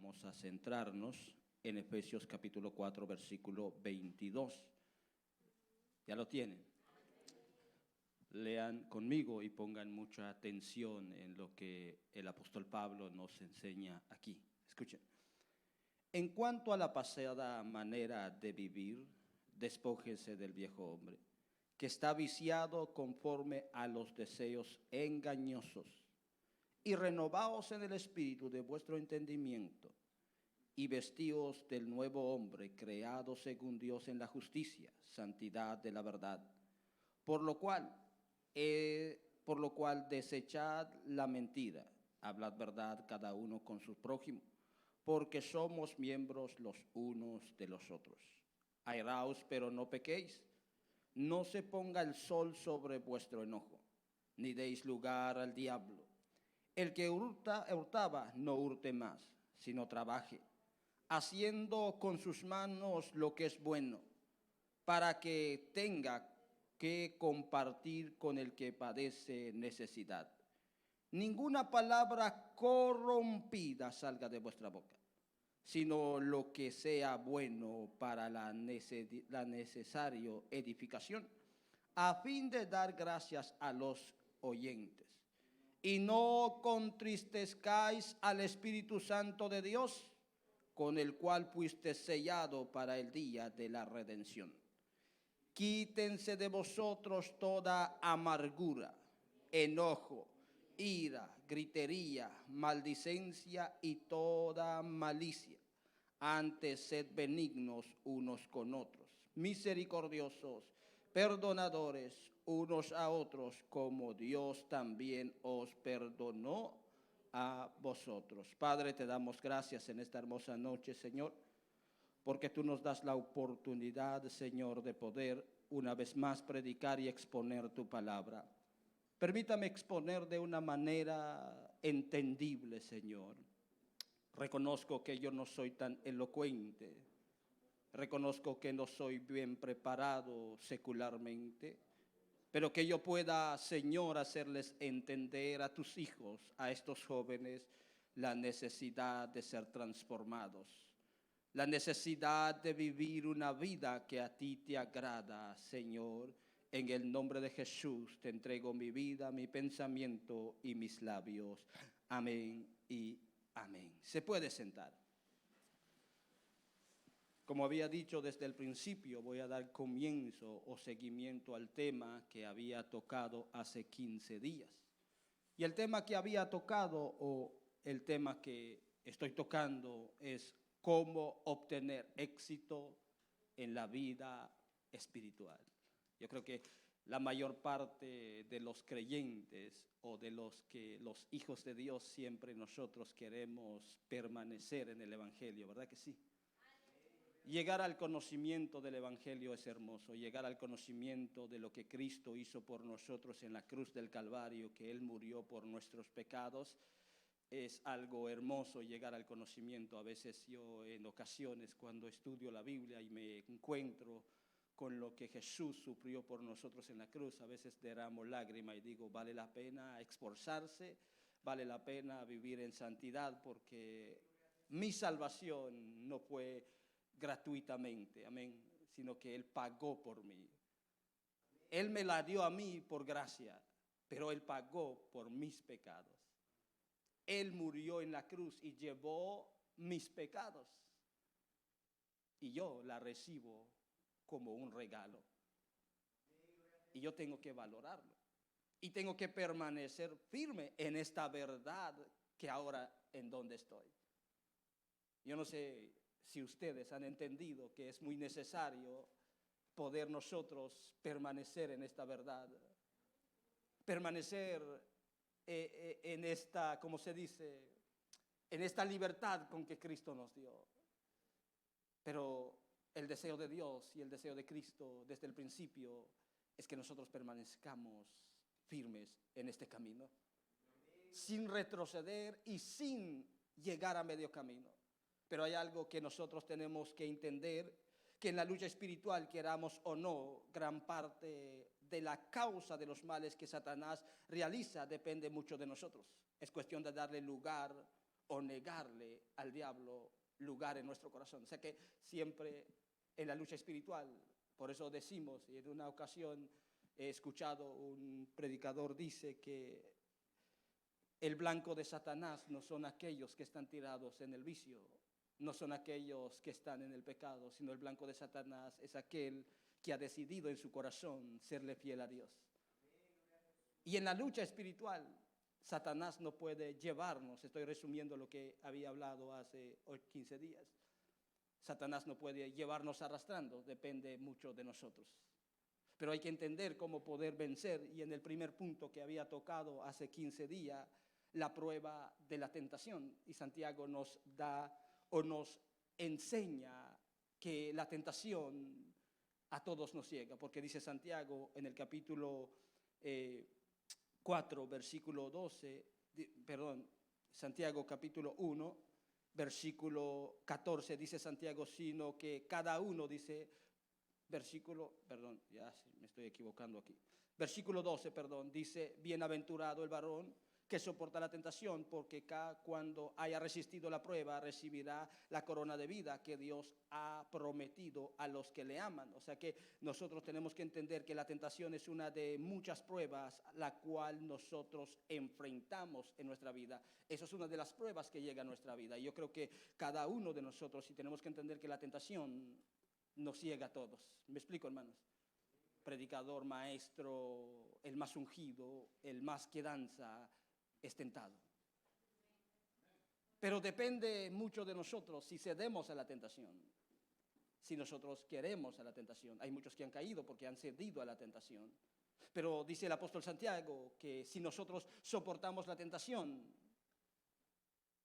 vamos a centrarnos en Efesios capítulo 4, versículo 22. ¿Ya lo tienen? Lean conmigo y pongan mucha atención en lo que el apóstol Pablo nos enseña aquí. Escuchen. En cuanto a la pasada manera de vivir, despójense del viejo hombre, que está viciado conforme a los deseos engañosos, y renovaos en el espíritu de vuestro entendimiento, y vestíos del nuevo hombre, creado según Dios en la justicia, santidad de la verdad, por lo cual desechad la mentira, hablad verdad cada uno con su prójimo, porque somos miembros los unos de los otros. Airaos, pero no pequéis, no se ponga el sol sobre vuestro enojo, ni deis lugar al diablo. El que hurtaba, no hurte más, sino trabaje, haciendo con sus manos lo que es bueno, para que tenga que compartir con el que padece necesidad. Ninguna palabra corrompida salga de vuestra boca, sino lo que sea bueno para la necesaria edificación, a fin de dar gracias a los oyentes. Y no contristezcáis al Espíritu Santo de Dios, con el cual fuiste sellado para el día de la redención. Quítense de vosotros toda amargura, enojo, ira, gritería, maldicencia y toda malicia. Antes sed benignos unos con otros, misericordiosos, perdonadores unos a otros, como Dios también os perdonó a vosotros. Padre, te damos gracias en esta hermosa noche, Señor, porque tú nos das la oportunidad, Señor, de poder una vez más predicar y exponer tu palabra. Permítame exponer de una manera entendible, Señor. Reconozco que yo no soy tan elocuente. Reconozco que no soy bien preparado secularmente, pero que yo pueda, Señor, hacerles entender a tus hijos, a estos jóvenes, la necesidad de ser transformados, la necesidad de vivir una vida que a ti te agrada, Señor. En el nombre de Jesús te entrego mi vida, mi pensamiento y mis labios. Amén y amén. Se puede sentar. Como había dicho desde el principio, voy a dar comienzo o seguimiento al tema que había tocado hace 15 días. Y el tema que había tocado, o el tema que estoy tocando, es cómo obtener éxito en la vida espiritual. Yo creo que la mayor parte de los creyentes o de los hijos de Dios, siempre nosotros queremos permanecer en el Evangelio, ¿verdad que sí? Llegar al conocimiento del Evangelio es hermoso, llegar al conocimiento de lo que Cristo hizo por nosotros en la cruz del Calvario, que Él murió por nuestros pecados, es algo hermoso llegar al conocimiento. A veces yo en ocasiones cuando estudio la Biblia y me encuentro con lo que Jesús sufrió por nosotros en la cruz, a veces derramo lágrima y digo, vale la pena esforzarse, vale la pena vivir en santidad, porque mi salvación no fue gratuitamente, amén, sino que Él pagó por mí. Él me la dio a mí por gracia, pero Él pagó por mis pecados. Él murió en la cruz y llevó mis pecados. Y yo la recibo como un regalo. Y yo tengo que valorarlo. Y tengo que permanecer firme en esta verdad que ahora en donde estoy. Yo no sé si ustedes han entendido que es muy necesario poder nosotros permanecer en esta verdad, permanecer en esta, ¿cómo se dice?, en esta libertad con que Cristo nos dio. Pero el deseo de Dios y el deseo de Cristo desde el principio es que nosotros permanezcamos firmes en este camino, sin retroceder y sin llegar a medio camino. Pero hay algo que nosotros tenemos que entender, que en la lucha espiritual, queramos o no, gran parte de la causa de los males que Satanás realiza depende mucho de nosotros. Es cuestión de darle lugar o negarle al diablo lugar en nuestro corazón. O sea que siempre en la lucha espiritual, por eso decimos, y en una ocasión he escuchado un predicador dice que el blanco de Satanás no son aquellos que están tirados en el vicio, no son aquellos que están en el pecado, sino el blanco de Satanás es aquel que ha decidido en su corazón serle fiel a Dios. Y en la lucha espiritual, Satanás no puede llevarnos, estoy resumiendo lo que había hablado hace 15 días, Satanás no puede llevarnos arrastrando, depende mucho de nosotros. Pero hay que entender cómo poder vencer, y en el primer punto que había tocado hace 15 días, la prueba de la tentación. Y Santiago nos da o nos enseña que la tentación a todos nos llega, porque dice Santiago en el capítulo 4, versículo 12, Santiago capítulo 1, versículo 14, dice Santiago, sino que cada uno, dice, me estoy equivocando aquí, versículo 12, dice, bienaventurado el varón que soporta la tentación, porque cuando haya resistido la prueba, recibirá la corona de vida que Dios ha prometido a los que le aman. O sea que nosotros tenemos que entender que la tentación es una de muchas pruebas, la cual nosotros enfrentamos en nuestra vida. Eso es una de las pruebas que llega a nuestra vida. Y yo creo que cada uno de nosotros, y tenemos que entender que la tentación nos llega a todos. ¿Me explico, hermanos? Predicador, maestro, el más ungido, el más que danza, es tentado. Pero depende mucho de nosotros si cedemos a la tentación, si nosotros queremos a la tentación. Hay muchos que han caído porque han cedido a la tentación. Pero dice el apóstol Santiago que si nosotros soportamos la tentación,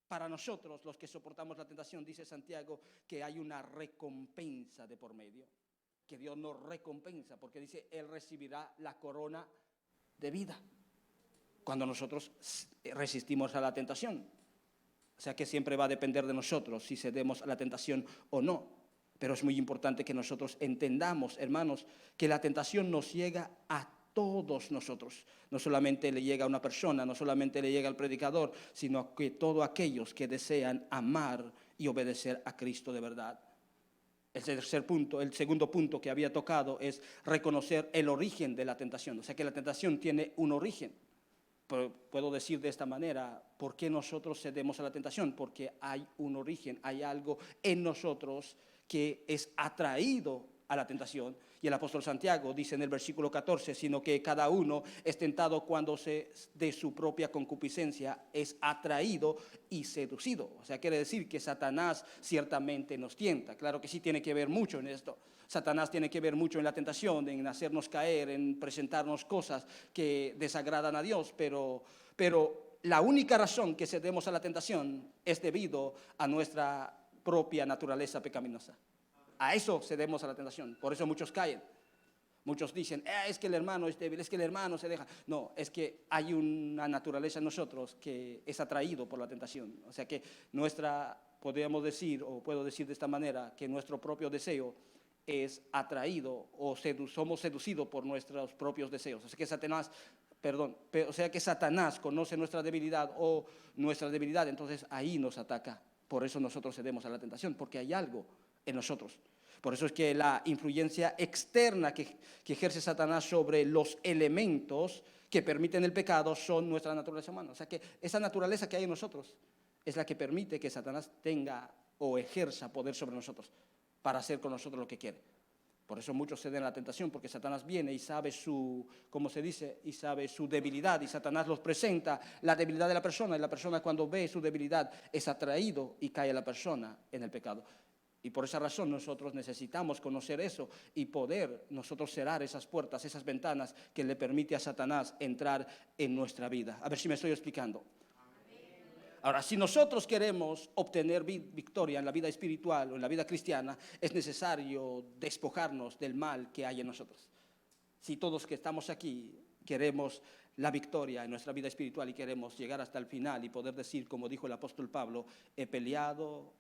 para nosotros los que soportamos la tentación, dice Santiago, que hay una recompensa de por medio, que Dios nos recompensa, porque dice, Él recibirá la corona de vida cuando nosotros resistimos a la tentación. O sea que siempre va a depender de nosotros si cedemos a la tentación o no. Pero es muy importante que nosotros entendamos, hermanos, que la tentación nos llega a todos nosotros. No solamente le llega a una persona, no solamente le llega al predicador, sino a todos aquellos que desean amar y obedecer a Cristo de verdad. El segundo punto que había tocado es reconocer el origen de la tentación. O sea que la tentación tiene un origen. Puedo decir de esta manera, ¿por qué nosotros cedemos a la tentación? Porque hay un origen, hay algo en nosotros que es atraído a la tentación. Y el apóstol Santiago dice en el versículo 14, sino que cada uno es tentado cuando de su propia concupiscencia es atraído y seducido. O sea, quiere decir que Satanás ciertamente nos tienta. Claro que sí tiene que ver mucho en esto. Satanás tiene que ver mucho en la tentación, en hacernos caer, en presentarnos cosas que desagradan a Dios, pero la única razón que cedemos a la tentación es debido a nuestra propia naturaleza pecaminosa. A eso cedemos a la tentación, por eso muchos caen. Muchos dicen, es que el hermano es débil, es que el hermano se deja. No, es que hay una naturaleza en nosotros que es atraído por la tentación. O sea que podríamos decir, o puedo decir de esta manera, que nuestro propio deseo es atraído o somos seducidos por nuestros propios deseos. O sea que Satanás conoce nuestra debilidad o nuestra debilidad, entonces ahí nos ataca. Por eso nosotros cedemos a la tentación, porque hay algo en nosotros. Por eso es que la influencia externa que ejerce Satanás sobre los elementos que permiten el pecado son nuestra naturaleza humana. O sea que esa naturaleza que hay en nosotros es la que permite que Satanás tenga o ejerza poder sobre nosotros para hacer con nosotros lo que quiere. Por eso muchos ceden a la tentación, porque Satanás viene y sabe y sabe su debilidad, y Satanás los presenta la debilidad de la persona, y la persona cuando ve su debilidad es atraído y cae la persona en el pecado. Y por esa razón nosotros necesitamos conocer eso y poder nosotros cerrar esas puertas, esas ventanas que le permite a Satanás entrar en nuestra vida. A ver si me estoy explicando. Ahora, si nosotros queremos obtener victoria en la vida espiritual o en la vida cristiana, es necesario despojarnos del mal que hay en nosotros. Si todos que estamos aquí queremos la victoria en nuestra vida espiritual y queremos llegar hasta el final y poder decir, como dijo el apóstol Pablo, he peleado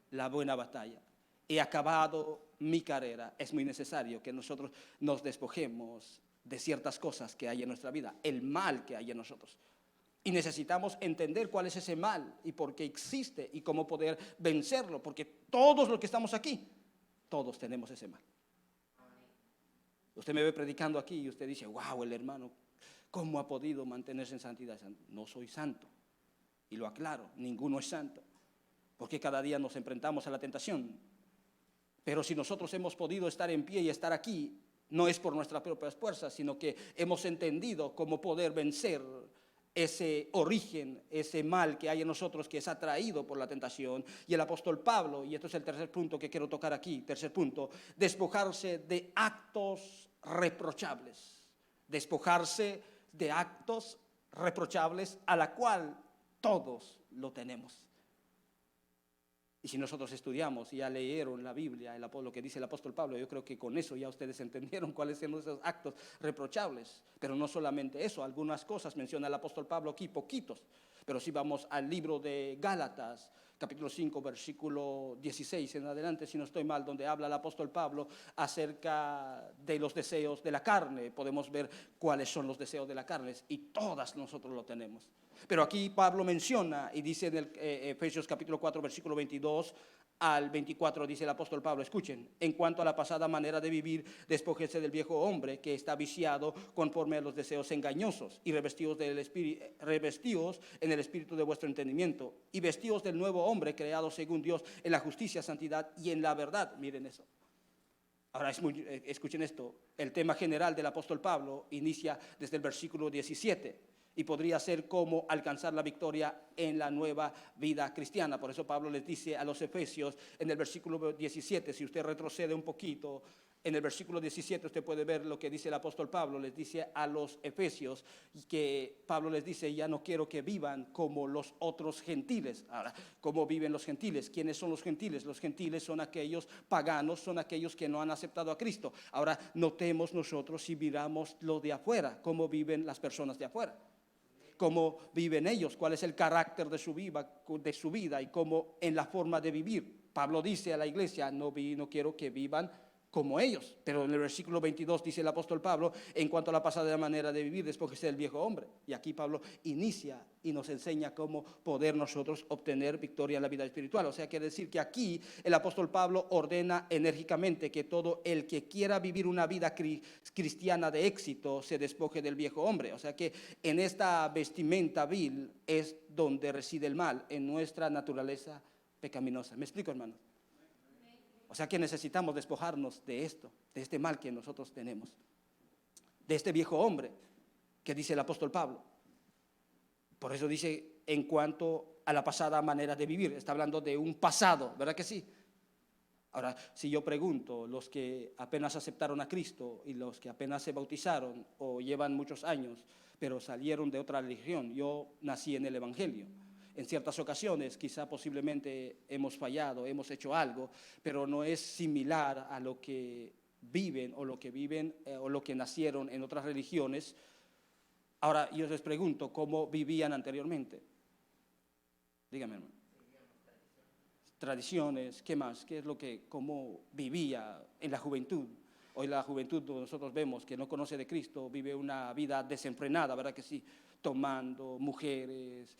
la buena batalla, he acabado mi carrera, es muy necesario que nosotros nos despojemos de ciertas cosas que hay en nuestra vida, el mal que hay en nosotros. Y necesitamos entender cuál es ese mal y por qué existe y cómo poder vencerlo, porque todos los que estamos aquí, todos tenemos ese mal. Usted me ve predicando aquí y usted dice, wow, el hermano, ¿cómo ha podido mantenerse en santidad? No soy santo. Y lo aclaro, ninguno es santo, porque cada día nos enfrentamos a la tentación. Pero si nosotros hemos podido estar en pie y estar aquí, no es por nuestras propias fuerzas, sino que hemos entendido cómo poder vencer ese origen, ese mal que hay en nosotros que es atraído por la tentación. Y el apóstol Pablo, y esto es el tercer punto que quiero tocar aquí, tercer punto, despojarse de actos reprochables. Despojarse de actos reprochables a la cual todos lo tenemos. Y si nosotros estudiamos y ya leyeron la Biblia, lo que dice el apóstol Pablo, yo creo que con eso ya ustedes entendieron cuáles son esos actos reprochables. Pero no solamente eso, algunas cosas menciona el apóstol Pablo aquí, poquitos. Pero si vamos al libro de Gálatas, capítulo 5, versículo 16 en adelante, si no estoy mal, donde habla el apóstol Pablo acerca de los deseos de la carne, podemos ver cuáles son los deseos de la carne y todas nosotros lo tenemos. Pero aquí Pablo menciona y dice en el Efesios capítulo 4, versículo 22 al 24, dice el apóstol Pablo, escuchen, en cuanto a la pasada manera de vivir, despójense del viejo hombre que está viciado conforme a los deseos engañosos y revestidos en el espíritu de vuestro entendimiento y vestidos del nuevo hombre creado según Dios en la justicia, santidad y en la verdad. Miren eso. Ahora escuchen esto, el tema general del apóstol Pablo inicia desde el versículo 17. Y podría ser cómo alcanzar la victoria en la nueva vida cristiana. Por eso Pablo les dice a los efesios en el versículo 17, si usted retrocede un poquito, en el versículo 17 usted puede ver lo que dice el apóstol Pablo, les dice a los efesios que Pablo les dice, ya no quiero que vivan como los otros gentiles. Ahora, ¿cómo viven los gentiles? ¿Quiénes son los gentiles? Los gentiles son aquellos paganos, son aquellos que no han aceptado a Cristo. Ahora, notemos nosotros si miramos lo de afuera, cómo viven las personas de afuera. Cómo viven ellos, cuál es el carácter de su vida y cómo en la forma de vivir. Pablo dice a la iglesia, no quiero que vivan como ellos. Pero en el versículo 22 dice el apóstol Pablo, en cuanto a la pasada manera de vivir, despójese del viejo hombre. Y aquí Pablo inicia y nos enseña cómo poder nosotros obtener victoria en la vida espiritual. O sea, quiere decir que aquí el apóstol Pablo ordena enérgicamente que todo el que quiera vivir una vida cristiana de éxito se despoje del viejo hombre. O sea que en esta vestimenta vil es donde reside el mal, en nuestra naturaleza pecaminosa. ¿Me explico, hermano? O sea que necesitamos despojarnos de esto, de este mal que nosotros tenemos, de este viejo hombre que dice el apóstol Pablo. Por eso dice en cuanto a la pasada manera de vivir, está hablando de un pasado, ¿verdad que sí? Ahora, si yo pregunto, los que apenas aceptaron a Cristo y los que apenas se bautizaron o llevan muchos años, pero salieron de otra religión, yo nací en el Evangelio. En ciertas ocasiones quizá posiblemente hemos fallado, hemos hecho algo, pero no es similar a lo que viven o lo que nacieron en otras religiones. Ahora yo les pregunto, ¿cómo vivían anteriormente? Dígame, hermano. Tradiciones, ¿qué más? ¿Qué es cómo vivía en la juventud? Hoy la juventud, nosotros vemos que no conoce de Cristo, vive una vida desenfrenada, ¿verdad que sí? Tomando, mujeres,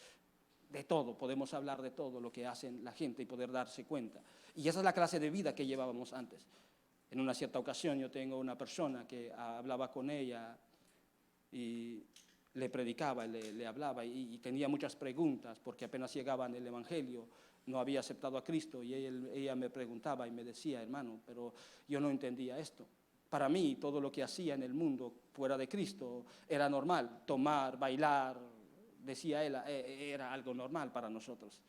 de todo, podemos hablar de todo lo que hacen la gente y poder darse cuenta. Y esa es la clase de vida que llevábamos antes. En una cierta ocasión yo tengo una persona que hablaba con ella y le predicaba, le hablaba y tenía muchas preguntas porque apenas llegaba en el Evangelio, no había aceptado a Cristo y ella me preguntaba y me decía, hermano, pero yo no entendía esto. Para mí todo lo que hacía en el mundo fuera de Cristo era normal, tomar, bailar, decía él, era algo normal para nosotros.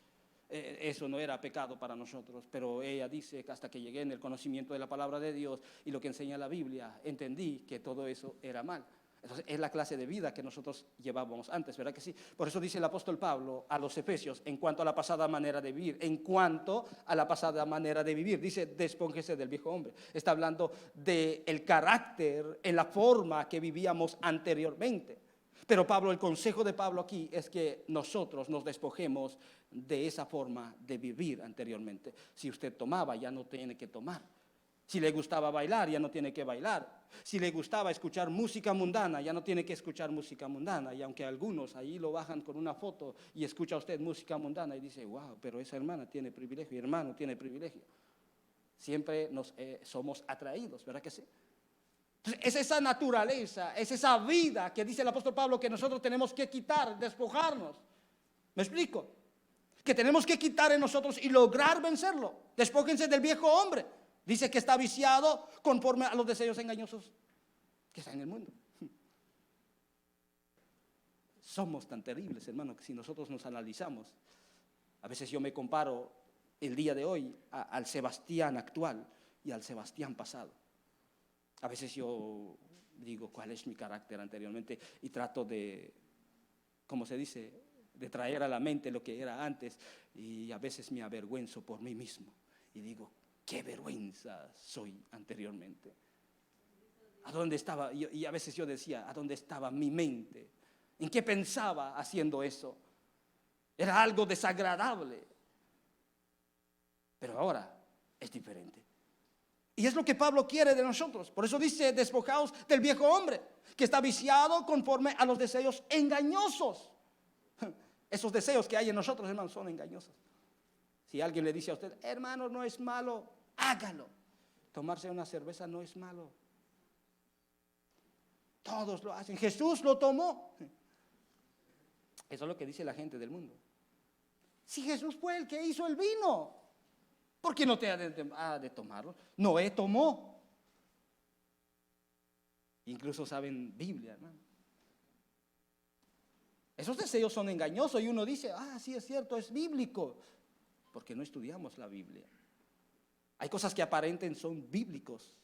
Eso no era pecado para nosotros, pero ella dice que hasta que llegué en el conocimiento de la palabra de Dios y lo que enseña la Biblia, entendí que todo eso era mal. Entonces es la clase de vida que nosotros llevábamos antes, ¿verdad que sí? Por eso dice el apóstol Pablo a los efesios, en cuanto a la pasada manera de vivir, dice, despónjese del viejo hombre. Está hablando del carácter en la forma que vivíamos anteriormente. Pero Pablo, el consejo de Pablo aquí es que nosotros nos despojemos de esa forma de vivir anteriormente. Si usted tomaba, ya no tiene que tomar. Si le gustaba bailar, ya no tiene que bailar. Si le gustaba escuchar música mundana, ya no tiene que escuchar música mundana. Y aunque algunos ahí lo bajan con una foto y escucha usted música mundana y dice, wow, pero esa hermana tiene privilegio y hermano tiene privilegio. Siempre somos atraídos, ¿verdad que sí? Entonces, es esa naturaleza, es esa vida que dice el apóstol Pablo que nosotros tenemos que quitar, despojarnos. ¿Me explico? Que tenemos que quitar en nosotros y lograr vencerlo. Despójense del viejo hombre. Dice que está viciado conforme a los deseos engañosos que están en el mundo. Somos tan terribles, hermano, que si nosotros nos analizamos, a veces yo me comparo el día de hoy al Sebastián actual y al Sebastián pasado. A veces yo digo cuál es mi carácter anteriormente y trato de, ¿cómo se dice?, de traer a la mente lo que era antes, y a veces me avergüenzo por mí mismo y digo, qué vergüenza soy anteriormente. ¿A dónde estaba? Y a veces yo decía, ¿a dónde estaba mi mente? ¿En qué pensaba haciendo eso? Era algo desagradable. Pero ahora es diferente. Y es lo que Pablo quiere de nosotros. Por eso dice, despojaos del viejo hombre, que está viciado conforme a los deseos engañosos. Esos deseos que hay en nosotros, hermanos, son engañosos. Si alguien le dice a usted, hermano, no es malo, hágalo. Tomarse una cerveza no es malo. Todos lo hacen. Jesús lo tomó. Eso es lo que dice la gente del mundo. Si Jesús fue el que hizo el vino, ¿por qué no te ha de tomarlo? Noé tomó. Incluso saben Biblia, hermano. Esos deseos son engañosos y uno dice, sí es cierto, es bíblico, porque no estudiamos la Biblia. Hay cosas que aparenten son bíblicos,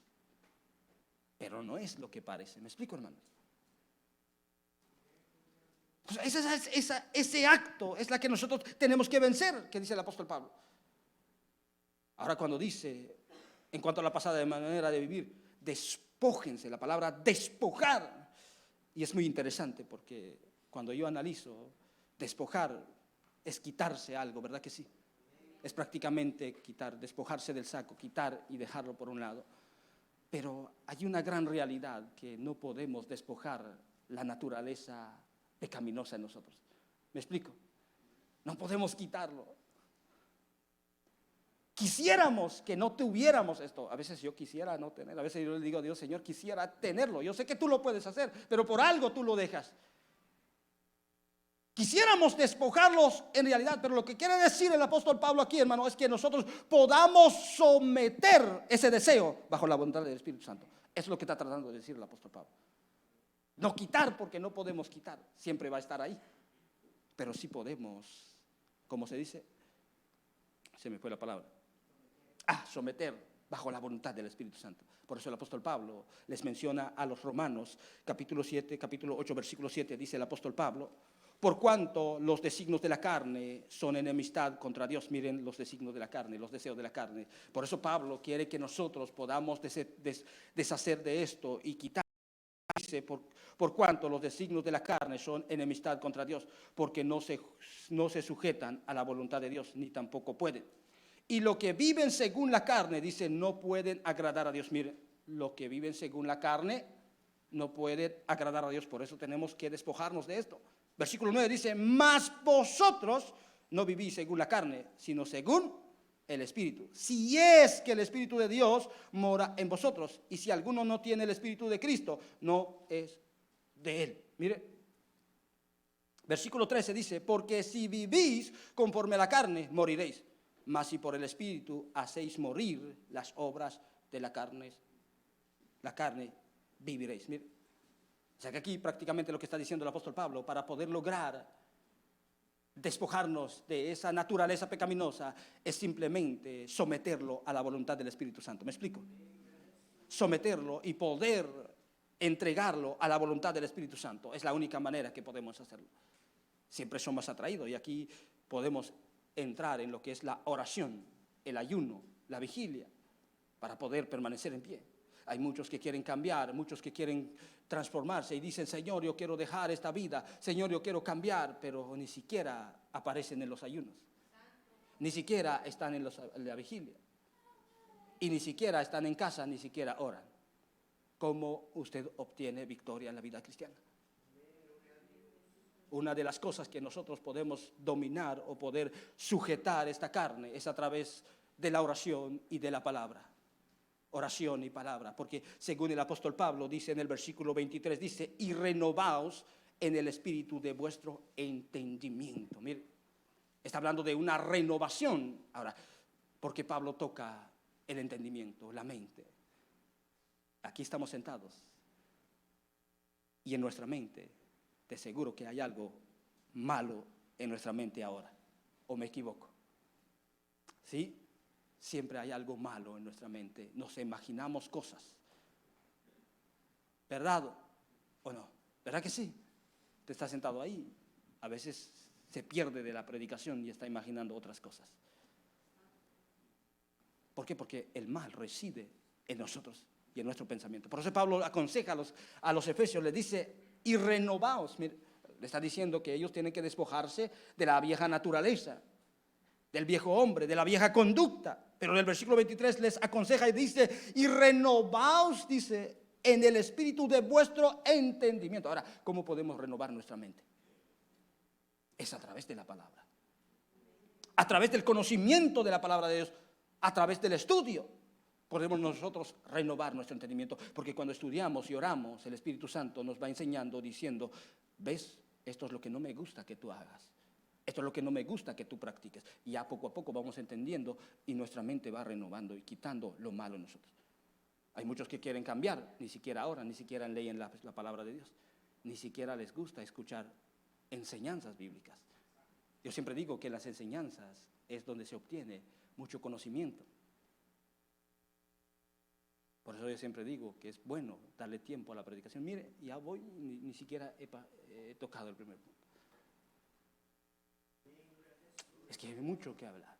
pero no es lo que parece. ¿Me explico, hermanos? Pues ese acto es la que nosotros tenemos que vencer, que dice el apóstol Pablo. Ahora cuando dice, en cuanto a la pasada manera de vivir, despójense, la palabra despojar, y es muy interesante porque cuando yo analizo, despojar es quitarse algo, ¿verdad que sí? Es prácticamente quitar, despojarse del saco, quitar y dejarlo por un lado. Pero hay una gran realidad que no podemos despojar la naturaleza pecaminosa en nosotros. ¿Me explico? No podemos quitarlo. Quisiéramos que no tuviéramos esto. A veces yo quisiera no tener, a veces yo le digo a Dios, Señor, quisiera tenerlo. Yo sé que tú lo puedes hacer, pero por algo tú lo dejas. Quisiéramos despojarlos en realidad, pero lo que quiere decir el apóstol Pablo aquí, hermano, es que nosotros podamos someter ese deseo bajo la voluntad del Espíritu Santo. Eso es lo que está tratando de decir el apóstol Pablo. No quitar, porque no podemos quitar, siempre va a estar ahí. Pero sí podemos, ¿cómo se dice? Se me fue la palabra. Someter bajo la voluntad del Espíritu Santo. Por eso el apóstol Pablo les menciona a los Romanos, capítulo 8, versículo 7, dice el apóstol Pablo, por cuanto los designios de la carne son enemistad contra Dios. Miren los designios de la carne, los deseos de la carne. Por eso Pablo quiere que nosotros podamos deshacer de esto y quitar. Dice, por cuanto los designios de la carne son enemistad contra Dios, porque no se sujetan a la voluntad de Dios, ni tampoco pueden. Y lo que viven según la carne, dice, no pueden agradar a Dios. Miren, lo que viven según la carne no pueden agradar a Dios. Por eso tenemos que despojarnos de esto. Versículo 9 dice, mas vosotros no vivís según la carne, sino según el Espíritu. Si es que el Espíritu de Dios mora en vosotros. Y si alguno no tiene el Espíritu de Cristo, no es de él. Mire, versículo 13 dice, porque si vivís conforme a la carne, moriréis. Mas si por el Espíritu hacéis morir las obras de la carne, viviréis. Mire, o sea que aquí prácticamente lo que está diciendo el apóstol Pablo, para poder lograr despojarnos de esa naturaleza pecaminosa, es simplemente someterlo a la voluntad del Espíritu Santo. ¿Me explico? Someterlo y poder entregarlo a la voluntad del Espíritu Santo. Es la única manera que podemos hacerlo. Siempre somos atraídos y aquí podemos entrar en lo que es la oración, el ayuno, la vigilia, para poder permanecer en pie. Hay muchos que quieren cambiar, muchos que quieren transformarse y dicen, Señor, yo quiero dejar esta vida, Señor, yo quiero cambiar, pero ni siquiera aparecen en los ayunos, ni siquiera están en la vigilia. y ni siquiera están en casa, ni siquiera oran. ¿Cómo usted obtiene victoria en la vida cristiana? Una de las cosas que nosotros podemos dominar o poder sujetar esta carne es a través de la oración y de la palabra. Oración y palabra, porque según el apóstol Pablo dice en el versículo 23, dice, y renovaos en el espíritu de vuestro entendimiento. Mire, está hablando de una renovación. Ahora, porque Pablo toca el entendimiento, la mente. Aquí estamos sentados y en nuestra mente, de seguro que hay algo malo en nuestra mente ahora, ¿o me equivoco? ¿Sí? Siempre hay algo malo en nuestra mente, nos imaginamos cosas, ¿verdad o no? ¿Verdad que sí? Te estás sentado ahí, a veces se pierde de la predicación y está imaginando otras cosas. ¿Por qué? Porque el mal reside en nosotros y en nuestro pensamiento. Por eso Pablo aconseja a los efesios, les dice, y renovaos. Mire, le está diciendo que ellos tienen que despojarse de la vieja naturaleza, del viejo hombre, de la vieja conducta. Pero en el versículo 23 les aconseja y dice, y renovaos, dice, en el espíritu de vuestro entendimiento. Ahora, ¿cómo podemos renovar nuestra mente? Es a través de la palabra, a través del conocimiento de la palabra de Dios, a través del estudio. Podemos nosotros renovar nuestro entendimiento, porque cuando estudiamos y oramos, el Espíritu Santo nos va enseñando, diciendo, ¿ves? Esto es lo que no me gusta que tú hagas. Esto es lo que no me gusta que tú practiques. Y ya poco a poco vamos entendiendo y nuestra mente va renovando y quitando lo malo en nosotros. Hay muchos que quieren cambiar, ni siquiera oran, ni siquiera leen la palabra de Dios. Ni siquiera les gusta escuchar enseñanzas bíblicas. Yo siempre digo que las enseñanzas es donde se obtiene mucho conocimiento. Por eso yo siempre digo que es bueno darle tiempo a la predicación. Mire, ya voy, ni siquiera he tocado el primer punto. Es que hay mucho que hablar.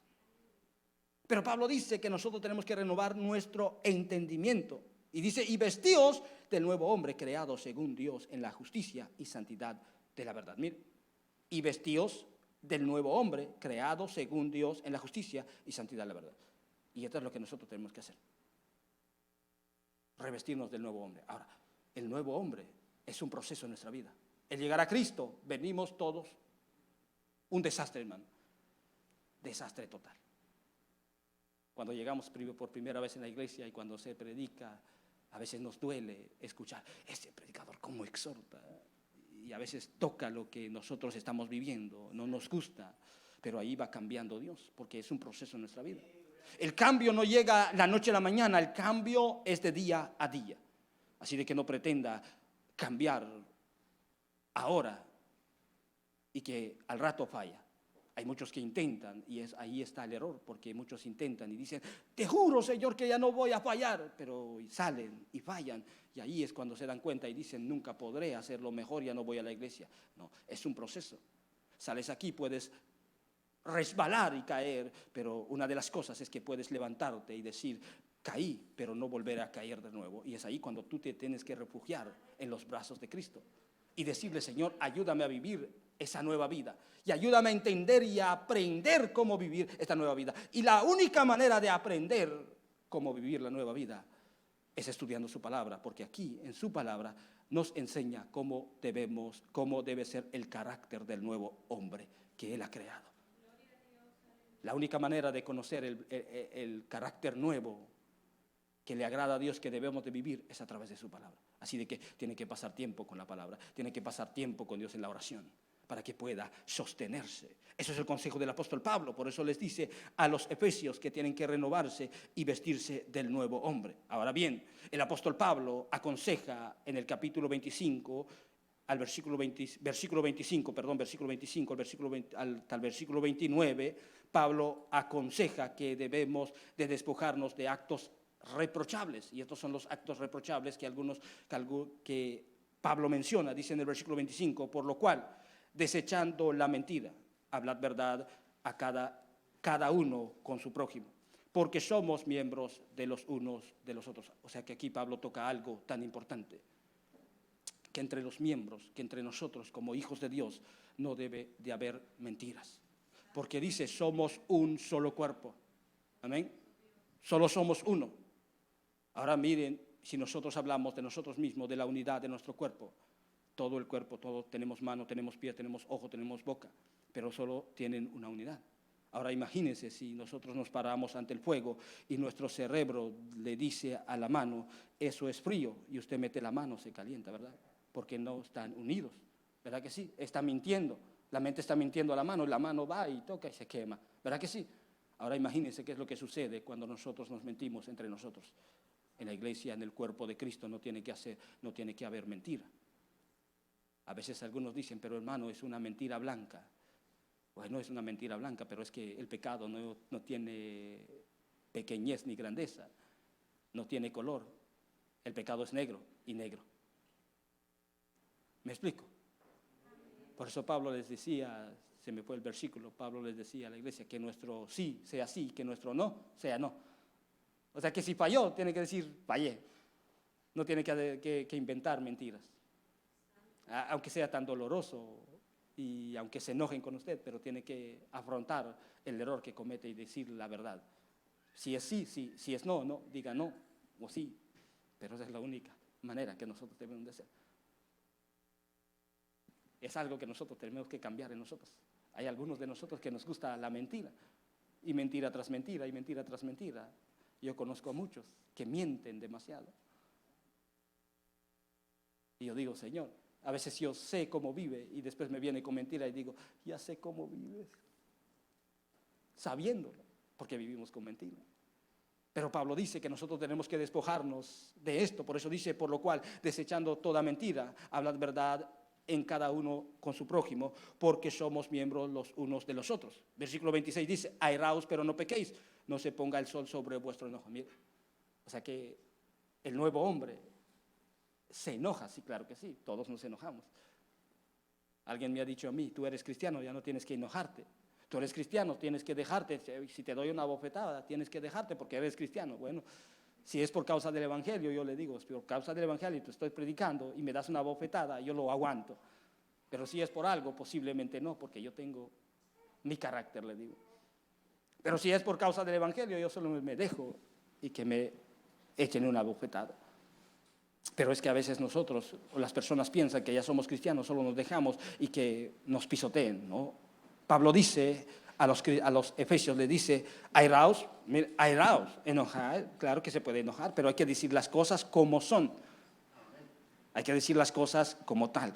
Pero Pablo dice que nosotros tenemos que renovar nuestro entendimiento. Y dice, y vestíos del nuevo hombre creado según Dios en la justicia y santidad de la verdad. Mire, y vestíos del nuevo hombre creado según Dios en la justicia y santidad de la verdad. Y esto es lo que nosotros tenemos que hacer. Revestirnos del nuevo hombre. Ahora, el nuevo hombre es un proceso en nuestra vida. El llegar a Cristo, venimos todos un desastre, hermano. Desastre total. Cuando llegamos por primera vez en la iglesia y cuando se predica, a veces nos duele escuchar, este predicador cómo exhorta, y a veces toca lo que nosotros estamos viviendo, no nos gusta, pero ahí va cambiando Dios, porque es un proceso en nuestra vida. El cambio no llega la noche a la mañana, el cambio es de día a día. Así de que no pretenda cambiar ahora y que al rato falla. Hay muchos que intentan y ahí está el error, porque muchos intentan y dicen, te juro, Señor, que ya no voy a fallar, pero salen y fallan. Y ahí es cuando se dan cuenta y dicen, nunca podré hacerlo mejor, ya no voy a la iglesia. No, es un proceso. Sales aquí, puedes resbalar y caer, pero una de las cosas es que puedes levantarte y decir, caí, pero no volver a caer de nuevo. Y es ahí cuando tú te tienes que refugiar en los brazos de Cristo y decirle, Señor, ayúdame a vivir esa nueva vida y ayúdame a entender y a aprender cómo vivir esta nueva vida. Y la única manera de aprender cómo vivir la nueva vida es estudiando su palabra, porque aquí en su palabra nos enseña cómo debe ser el carácter del nuevo hombre que Él ha creado. La única manera de conocer el carácter nuevo que le agrada a Dios que debemos de vivir es a través de su palabra. Así de que tiene que pasar tiempo con la palabra, tiene que pasar tiempo con Dios en la oración para que pueda sostenerse. Eso es el consejo del apóstol Pablo. Por eso les dice a los efesios que tienen que renovarse y vestirse del nuevo hombre. Ahora bien, el apóstol Pablo aconseja en el capítulo 25 al versículo 25, hasta el versículo 29, Pablo aconseja que debemos de despojarnos de actos reprochables. Y estos son los actos reprochables que Pablo menciona, dice en el versículo 25, por lo cual, desechando la mentira, hablad verdad a cada uno con su prójimo, porque somos miembros de los unos de los otros. O sea que aquí Pablo toca algo tan importante, que entre los miembros, que entre nosotros como hijos de Dios, no debe de haber mentiras. Porque dice, somos un solo cuerpo. Amén. Solo somos uno. Ahora miren, si nosotros hablamos de nosotros mismos, de la unidad de nuestro cuerpo, todo el cuerpo, todos tenemos mano, tenemos pie, tenemos ojo, tenemos boca, pero solo tienen una unidad. Ahora imagínense si nosotros nos paramos ante el fuego y nuestro cerebro le dice a la mano, eso es frío, y usted mete la mano, se calienta, ¿verdad? Porque no están unidos, ¿verdad que sí? Está mintiendo, la mente está mintiendo a la mano, y la mano va y toca y se quema, ¿verdad que sí? Ahora imagínense qué es lo que sucede cuando nosotros nos mentimos entre nosotros. En la iglesia, en el cuerpo de Cristo, no tiene que haber mentira. A veces algunos dicen, pero hermano, es una mentira blanca. Bueno, es una mentira blanca, pero es que el pecado no tiene pequeñez ni grandeza, no tiene color. El pecado es negro y negro. ¿Me explico? Por eso Pablo les decía, se me fue el versículo, Pablo les decía a la iglesia que nuestro sí sea sí, que nuestro no sea no. O sea que si falló, tiene que decir fallé. No tiene que inventar mentiras. Aunque sea tan doloroso y aunque se enojen con usted, pero tiene que afrontar el error que comete y decir la verdad. Si es sí, sí, si es no, no, diga no o sí. Pero esa es la única manera que nosotros debemos de hacer. Es algo que nosotros tenemos que cambiar en nosotros. Hay algunos de nosotros que nos gusta la mentira, y mentira tras mentira, y mentira tras mentira. Yo conozco a muchos que mienten demasiado. Y yo digo, Señor, a veces yo sé cómo vive y después me viene con mentira y digo, ya sé cómo vives, sabiéndolo, porque vivimos con mentira. Pero Pablo dice que nosotros tenemos que despojarnos de esto, por eso dice, por lo cual, desechando toda mentira, hablad verdad en cada uno con su prójimo, porque somos miembros los unos de los otros. Versículo 26 dice, airaos pero no pequéis, no se ponga el sol sobre vuestro enojo. Mira, o sea que el nuevo hombre se enoja, sí, claro que sí, todos nos enojamos. Alguien me ha dicho a mí, tú eres cristiano, ya no tienes que enojarte. Tú eres cristiano, tienes que dejarte. Si te doy una bofetada, tienes que dejarte porque eres cristiano. Bueno, si es por causa del evangelio, yo le digo, es por causa del evangelio, te estoy predicando y me das una bofetada, yo lo aguanto. Pero si es por algo, posiblemente no, porque yo tengo mi carácter, le digo. Pero si es por causa del evangelio, yo solo me dejo y que me echen una bofetada. Pero es que a veces nosotros, o las personas piensan que ya somos cristianos, solo nos dejamos y que nos pisoteen, ¿no? Pablo dice a los efesios, le dice, airaos, enojar, claro que se puede enojar, pero hay que decir las cosas como son. Hay que decir las cosas como tal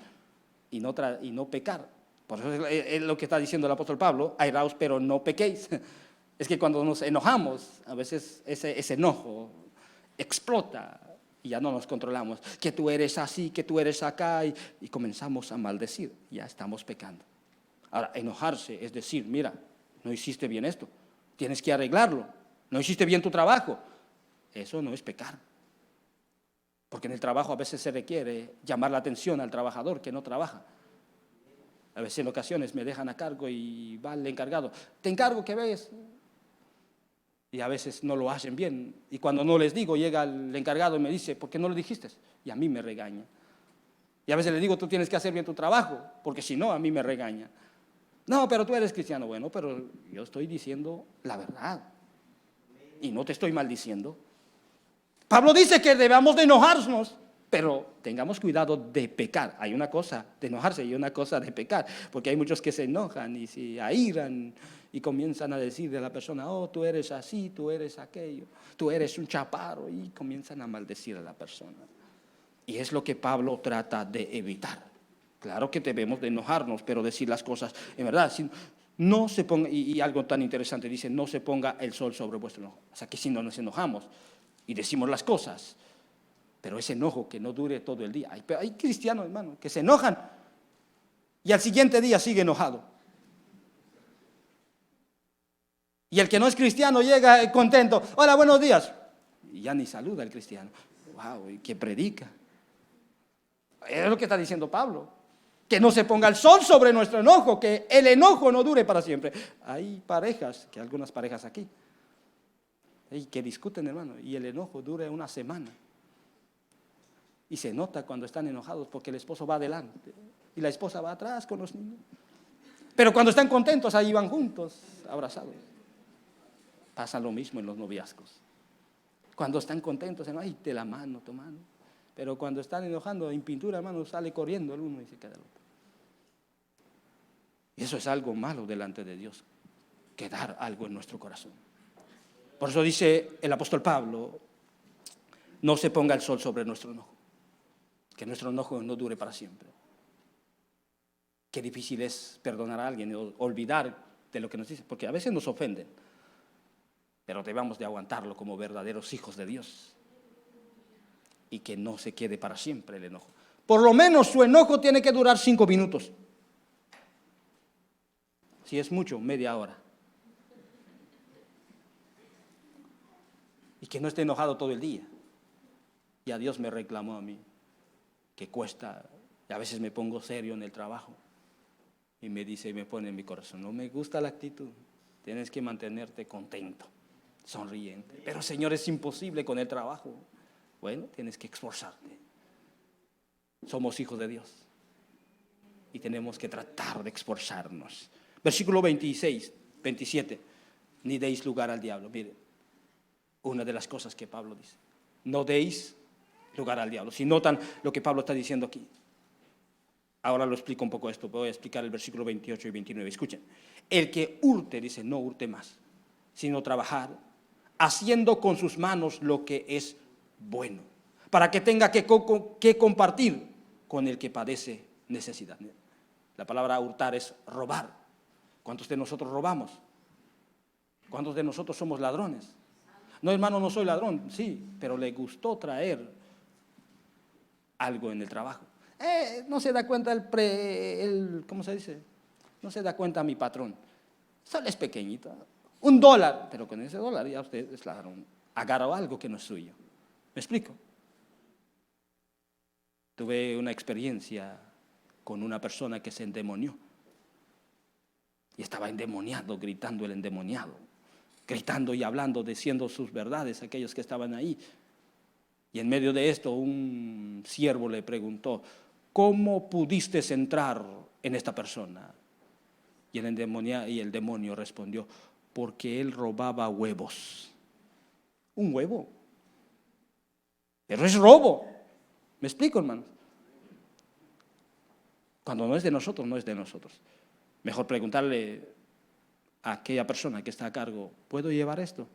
y no pecar. Por eso es lo que está diciendo el apóstol Pablo, airaos pero no pequéis. Es que cuando nos enojamos, a veces ese enojo explota y ya no nos controlamos. Que tú eres así, que tú eres acá, y comenzamos a maldecir, ya estamos pecando. Ahora, enojarse es decir, mira, no hiciste bien esto, tienes que arreglarlo, no hiciste bien tu trabajo. Eso no es pecar. Porque en el trabajo a veces se requiere llamar la atención al trabajador que no trabaja. A veces en ocasiones me dejan a cargo y va el encargado, te encargo que ves. Y a veces no lo hacen bien. Y cuando no les digo, llega el encargado y me dice, ¿por qué no lo dijiste? Y a mí me regaña. Y a veces le digo, tú tienes que hacer bien tu trabajo, porque si no, a mí me regaña. No, pero tú eres cristiano. Bueno, pero yo estoy diciendo la verdad. Y no te estoy maldiciendo. Pablo dice que debamos de enojarnos, pero tengamos cuidado de pecar. Hay una cosa de enojarse y una cosa de pecar, porque hay muchos que se enojan y se airan y comienzan a decir de la persona, oh, tú eres así, tú eres aquello, tú eres un chaparro, y comienzan a maldecir a la persona. Y es lo que Pablo trata de evitar. Claro que debemos de enojarnos, pero decir las cosas en verdad. No se ponga, y algo tan interesante, dice, no se ponga el sol sobre vuestro enojo. O sea que si no nos enojamos y decimos las cosas, pero ese enojo que no dure todo el día. Hay cristianos, hermano, que se enojan y al siguiente día sigue enojado. Y el que no es cristiano llega contento, hola, buenos días. Y ya ni saluda al cristiano. Wow, ¿y qué predica? Es lo que está diciendo Pablo. Que no se ponga el sol sobre nuestro enojo, que el enojo no dure para siempre. Hay parejas, que algunas parejas aquí, que discuten, hermano, y el enojo dura una semana. Y se nota cuando están enojados porque el esposo va adelante y la esposa va atrás con los niños. Pero cuando están contentos, ahí van juntos, abrazados. Pasa lo mismo en los noviazgos. Cuando están contentos, ay, de la mano tomando. Pero cuando están enojando en pintura, hermano, sale corriendo el uno y se queda el otro. Y eso es algo malo delante de Dios, quedar algo en nuestro corazón. Por eso dice el apóstol Pablo, no se ponga el sol sobre nuestro enojo, que nuestro enojo no dure para siempre. Qué difícil es perdonar a alguien o olvidar de lo que nos dice, porque a veces nos ofenden, pero debemos de aguantarlo como verdaderos hijos de Dios y que no se quede para siempre el enojo. Por lo menos su enojo tiene que durar 5 minutos. Si es mucho, media hora. Y que no esté enojado todo el día. Y a Dios me reclamó a mí, que cuesta, y a veces me pongo serio en el trabajo. Y me dice y me pone en mi corazón, no me gusta la actitud, tienes que mantenerte contento, sonriente. Pero Señor, es imposible con el trabajo. Bueno, tienes que esforzarte. Somos hijos de Dios y tenemos que tratar de esforzarnos. Versículo 26, 27, ni deis lugar al diablo. Mire, una de las cosas que Pablo dice, no deis lugar al diablo. Si notan lo que Pablo está diciendo aquí. Ahora lo explico un poco esto, voy a explicar el versículo 28 y 29. Escuchen, el que hurte, dice, no hurte más, sino trabajar, haciendo con sus manos lo que es bueno, para que tenga que compartir con el que padece necesidad. La palabra hurtar es robar. ¿Cuántos de nosotros robamos? ¿Cuántos de nosotros somos ladrones? No, hermano, no soy ladrón, sí, pero le gustó traer algo en el trabajo. No se da cuenta ¿cómo se dice? No se da cuenta mi patrón. Solo es pequeñita, $1, pero con ese $1 ya usted es ladrón. Agarró algo que no es suyo. ¿Me explico? Tuve una experiencia con una persona que se endemonió. Y estaba endemoniado, gritando el endemoniado. Gritando y hablando, diciendo sus verdades a aquellos que estaban ahí. Y en medio de esto un siervo le preguntó, ¿cómo pudiste entrar en esta persona? Y el demonio respondió, porque él robaba huevos. Un huevo. Pero es robo. ¿Me explico, hermanos? Cuando no es de nosotros, no es de nosotros. Mejor preguntarle a aquella persona que está a cargo, ¿puedo llevar esto?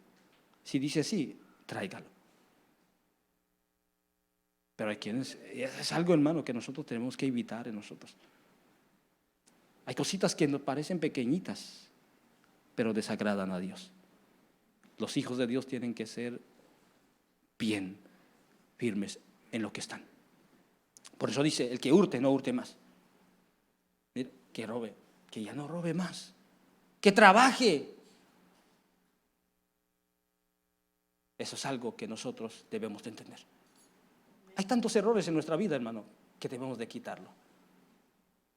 Si dice sí, tráigalo. Pero hay quienes, es algo, hermano, que nosotros tenemos que evitar en nosotros. Hay cositas que nos parecen pequeñitas, pero desagradan a Dios. Los hijos de Dios tienen que ser bien firmes en lo que están. Por eso dice, el que hurte, no hurte más. Mire, que robe, que ya no robe más. Que trabaje. Eso es algo que nosotros debemos de entender. Hay tantos errores en nuestra vida, hermano, que debemos de quitarlo.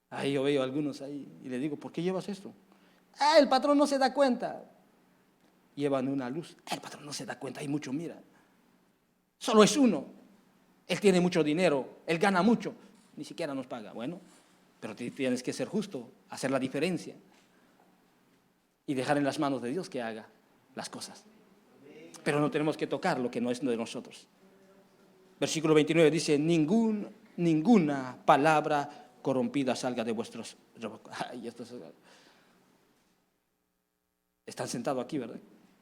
Ahí yo veo a algunos ahí y le digo, ¿por qué llevas esto? El patrón no se da cuenta. Llevan una luz. El patrón no se da cuenta, hay mucho, mira. Solo es uno. Él tiene mucho dinero, él gana mucho, ni siquiera nos paga. Bueno, pero tienes que ser justo, hacer la diferencia y dejar en las manos de Dios que haga las cosas. Pero no tenemos que tocar lo que no es de nosotros. Versículo 29 dice, ninguna palabra corrompida salga de vuestros... Ay, están sentados aquí, ¿verdad?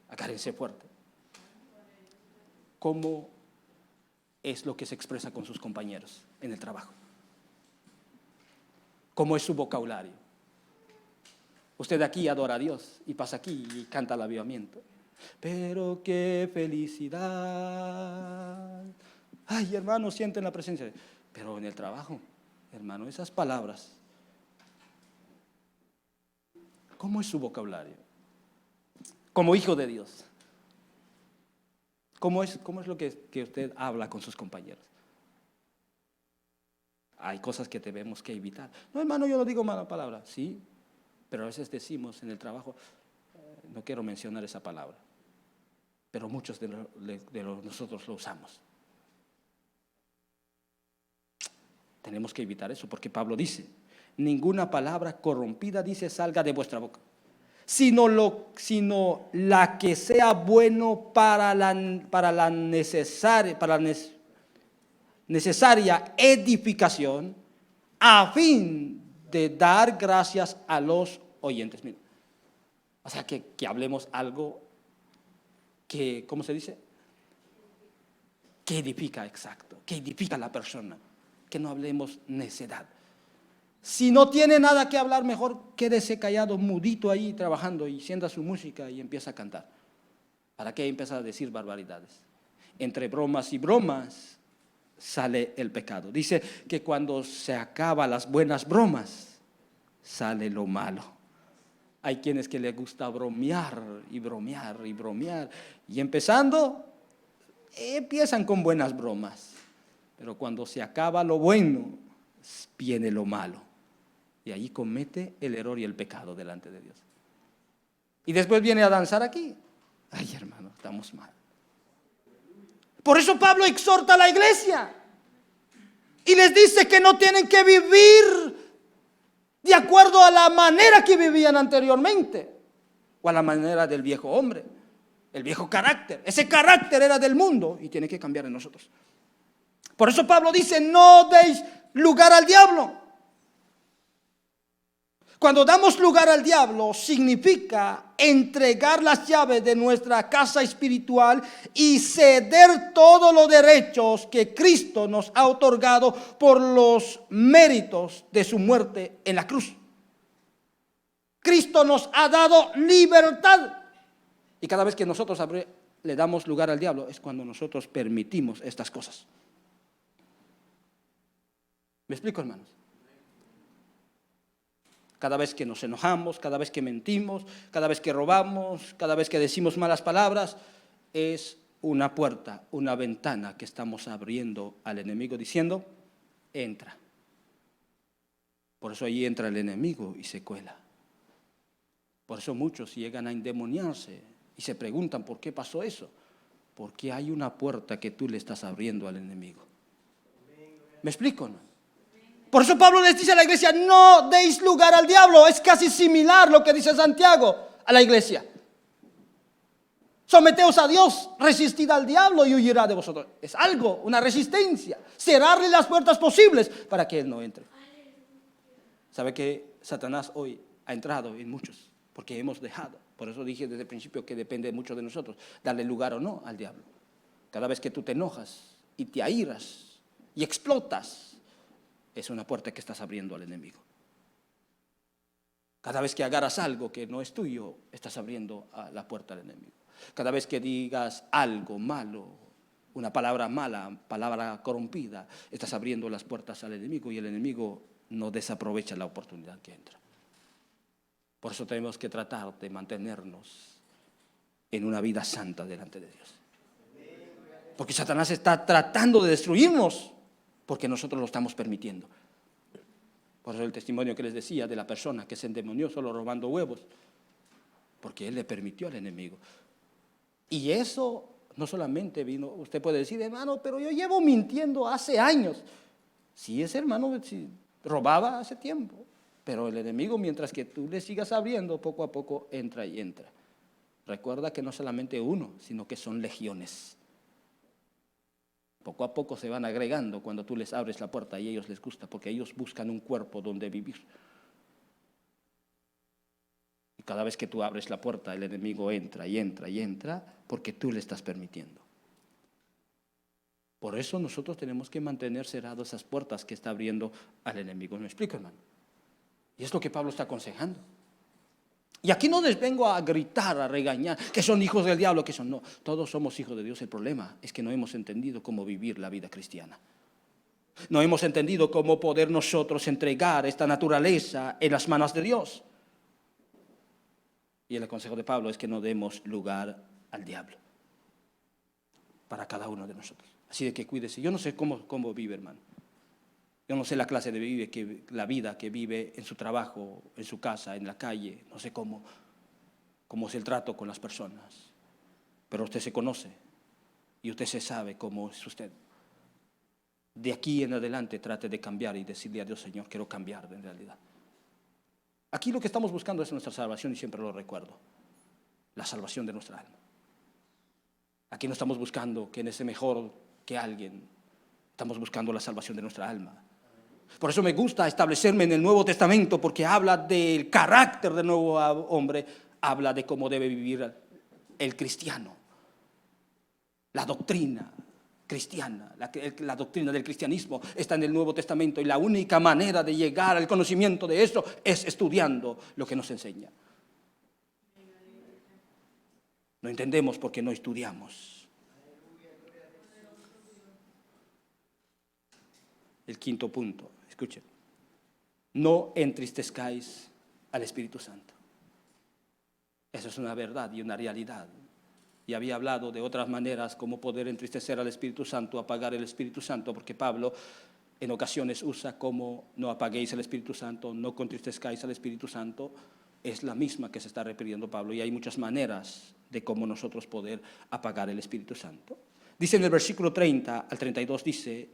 Agárrense fuerte. ¿Cómo es lo que se expresa con sus compañeros en el trabajo? ¿Cómo es su vocabulario? Usted aquí adora a Dios y pasa aquí y canta el avivamiento. Pero qué felicidad. Ay, hermano, sienten la presencia. Pero en el trabajo, hermano, esas palabras, ¿cómo es su vocabulario? Como hijo de Dios, ¿cómo es lo que usted habla con sus compañeros? Hay cosas que debemos que evitar. No, hermano, yo no digo mala palabra. Sí, pero a veces decimos en el trabajo, no quiero mencionar esa palabra, pero muchos de nosotros lo usamos. Tenemos que evitar eso, porque Pablo dice, ninguna palabra corrompida, dice, salga de vuestra boca, sino la que sea bueno para la necesaria edificación, a fin de dar gracias a los oyentes. Mira, o sea, que hablemos algo que, ¿cómo se dice? Que edifica, exacto, que edifica a la persona, que no hablemos necedad. Si no tiene nada que hablar, mejor quédese callado, mudito ahí trabajando y sienta su música y empieza a cantar. ¿Para qué empieza a decir barbaridades? Entre bromas y bromas sale el pecado. Dice que cuando se acaban las buenas bromas, sale lo malo. Hay quienes que les gusta bromear y bromear y bromear. Y empiezan con buenas bromas. Pero cuando se acaba lo bueno, viene lo malo. Y allí comete el error y el pecado delante de Dios. Y después viene a danzar aquí. Ay, hermano, estamos mal. Por eso Pablo exhorta a la iglesia y les dice que no tienen que vivir de acuerdo a la manera que vivían anteriormente o a la manera del viejo hombre, el viejo carácter. Ese carácter era del mundo y tiene que cambiar en nosotros. Por eso Pablo dice: no deis lugar al diablo. Cuando damos lugar al diablo, significa entregar las llaves de nuestra casa espiritual y ceder todos los derechos que Cristo nos ha otorgado por los méritos de su muerte en la cruz. Cristo nos ha dado libertad. Y cada vez que nosotros le damos lugar al diablo, es cuando nosotros permitimos estas cosas. ¿Me explico, hermanos? Cada vez que nos enojamos, cada vez que mentimos, cada vez que robamos, cada vez que decimos malas palabras, es una puerta, una ventana que estamos abriendo al enemigo diciendo: entra. Por eso ahí entra el enemigo y se cuela. Por eso muchos llegan a endemoniarse y se preguntan: ¿por qué pasó eso? Porque hay una puerta que tú le estás abriendo al enemigo. ¿Me explico, no? Por eso Pablo les dice a la iglesia: no deis lugar al diablo. Es casi similar lo que dice Santiago a la iglesia. Someteos a Dios, resistid al diablo y huirá de vosotros. Es algo, una resistencia. Cerrarle las puertas posibles para que él no entre. ¿Sabe que Satanás hoy ha entrado en muchos? Porque hemos dejado. Por eso dije desde el principio que depende mucho de nosotros darle lugar o no al diablo. Cada vez que tú te enojas y te airas y explotas, es una puerta que estás abriendo al enemigo. Cada vez que agarras algo que no es tuyo, estás abriendo a la puerta al enemigo. Cada vez que digas algo malo, una palabra mala, palabra corrompida, estás abriendo las puertas al enemigo y el enemigo no desaprovecha la oportunidad que entra. Por eso tenemos que tratar de mantenernos en una vida santa delante de Dios. Porque Satanás está tratando de destruirnos porque nosotros lo estamos permitiendo. Por eso el testimonio que les decía de la persona que se endemonió solo robando huevos, porque él le permitió al enemigo. Y eso no solamente vino, usted puede decir: hermano, pero yo llevo mintiendo hace años. Sí, ese hermano robaba hace tiempo, pero el enemigo, mientras que tú le sigas abriendo, poco a poco entra y entra. Recuerda que no solamente uno, sino que son legiones. Poco a poco se van agregando cuando tú les abres la puerta y a ellos les gusta, porque ellos buscan un cuerpo donde vivir. Y cada vez que tú abres la puerta, el enemigo entra y entra y entra, porque tú le estás permitiendo. Por eso nosotros tenemos que mantener cerradas esas puertas que está abriendo al enemigo. ¿Me explico, hermano? Y es lo que Pablo está aconsejando. Y aquí no les vengo a gritar, a regañar, que son hijos del diablo, que son no. Todos somos hijos de Dios. El problema es que no hemos entendido cómo vivir la vida cristiana. No hemos entendido cómo poder nosotros entregar esta naturaleza en las manos de Dios. Y el consejo de Pablo es que no demos lugar al diablo para cada uno de nosotros. Así de que cuídese. Yo no sé cómo vive, hermano. Yo no sé la clase de la vida que vive en su trabajo, en su casa, en la calle. No sé cómo es el trato con las personas. Pero usted se conoce y usted se sabe cómo es usted. De aquí en adelante trate de cambiar y decirle a Dios: Señor, quiero cambiar en realidad. Aquí lo que estamos buscando es nuestra salvación y siempre lo recuerdo. La salvación de nuestra alma. Aquí no estamos buscando quién es mejor que alguien. Estamos buscando la salvación de nuestra alma. Por eso me gusta establecerme en el Nuevo Testamento, porque habla del carácter del nuevo hombre, habla de cómo debe vivir el cristiano. La doctrina cristiana, la doctrina del cristianismo está en el Nuevo Testamento, y la única manera de llegar al conocimiento de eso es estudiando lo que nos enseña. No entendemos porque no estudiamos. El quinto punto, escuchen. No entristezcáis al Espíritu Santo. Eso es una verdad y una realidad. Y había hablado de otras maneras como poder entristecer al Espíritu Santo, apagar el Espíritu Santo, porque Pablo en ocasiones usa como no apaguéis el Espíritu Santo, no contristezcáis al Espíritu Santo. Es la misma que se está refiriendo Pablo, y hay muchas maneras de cómo nosotros poder apagar el Espíritu Santo. Dice en el versículo 30 al 32, dice: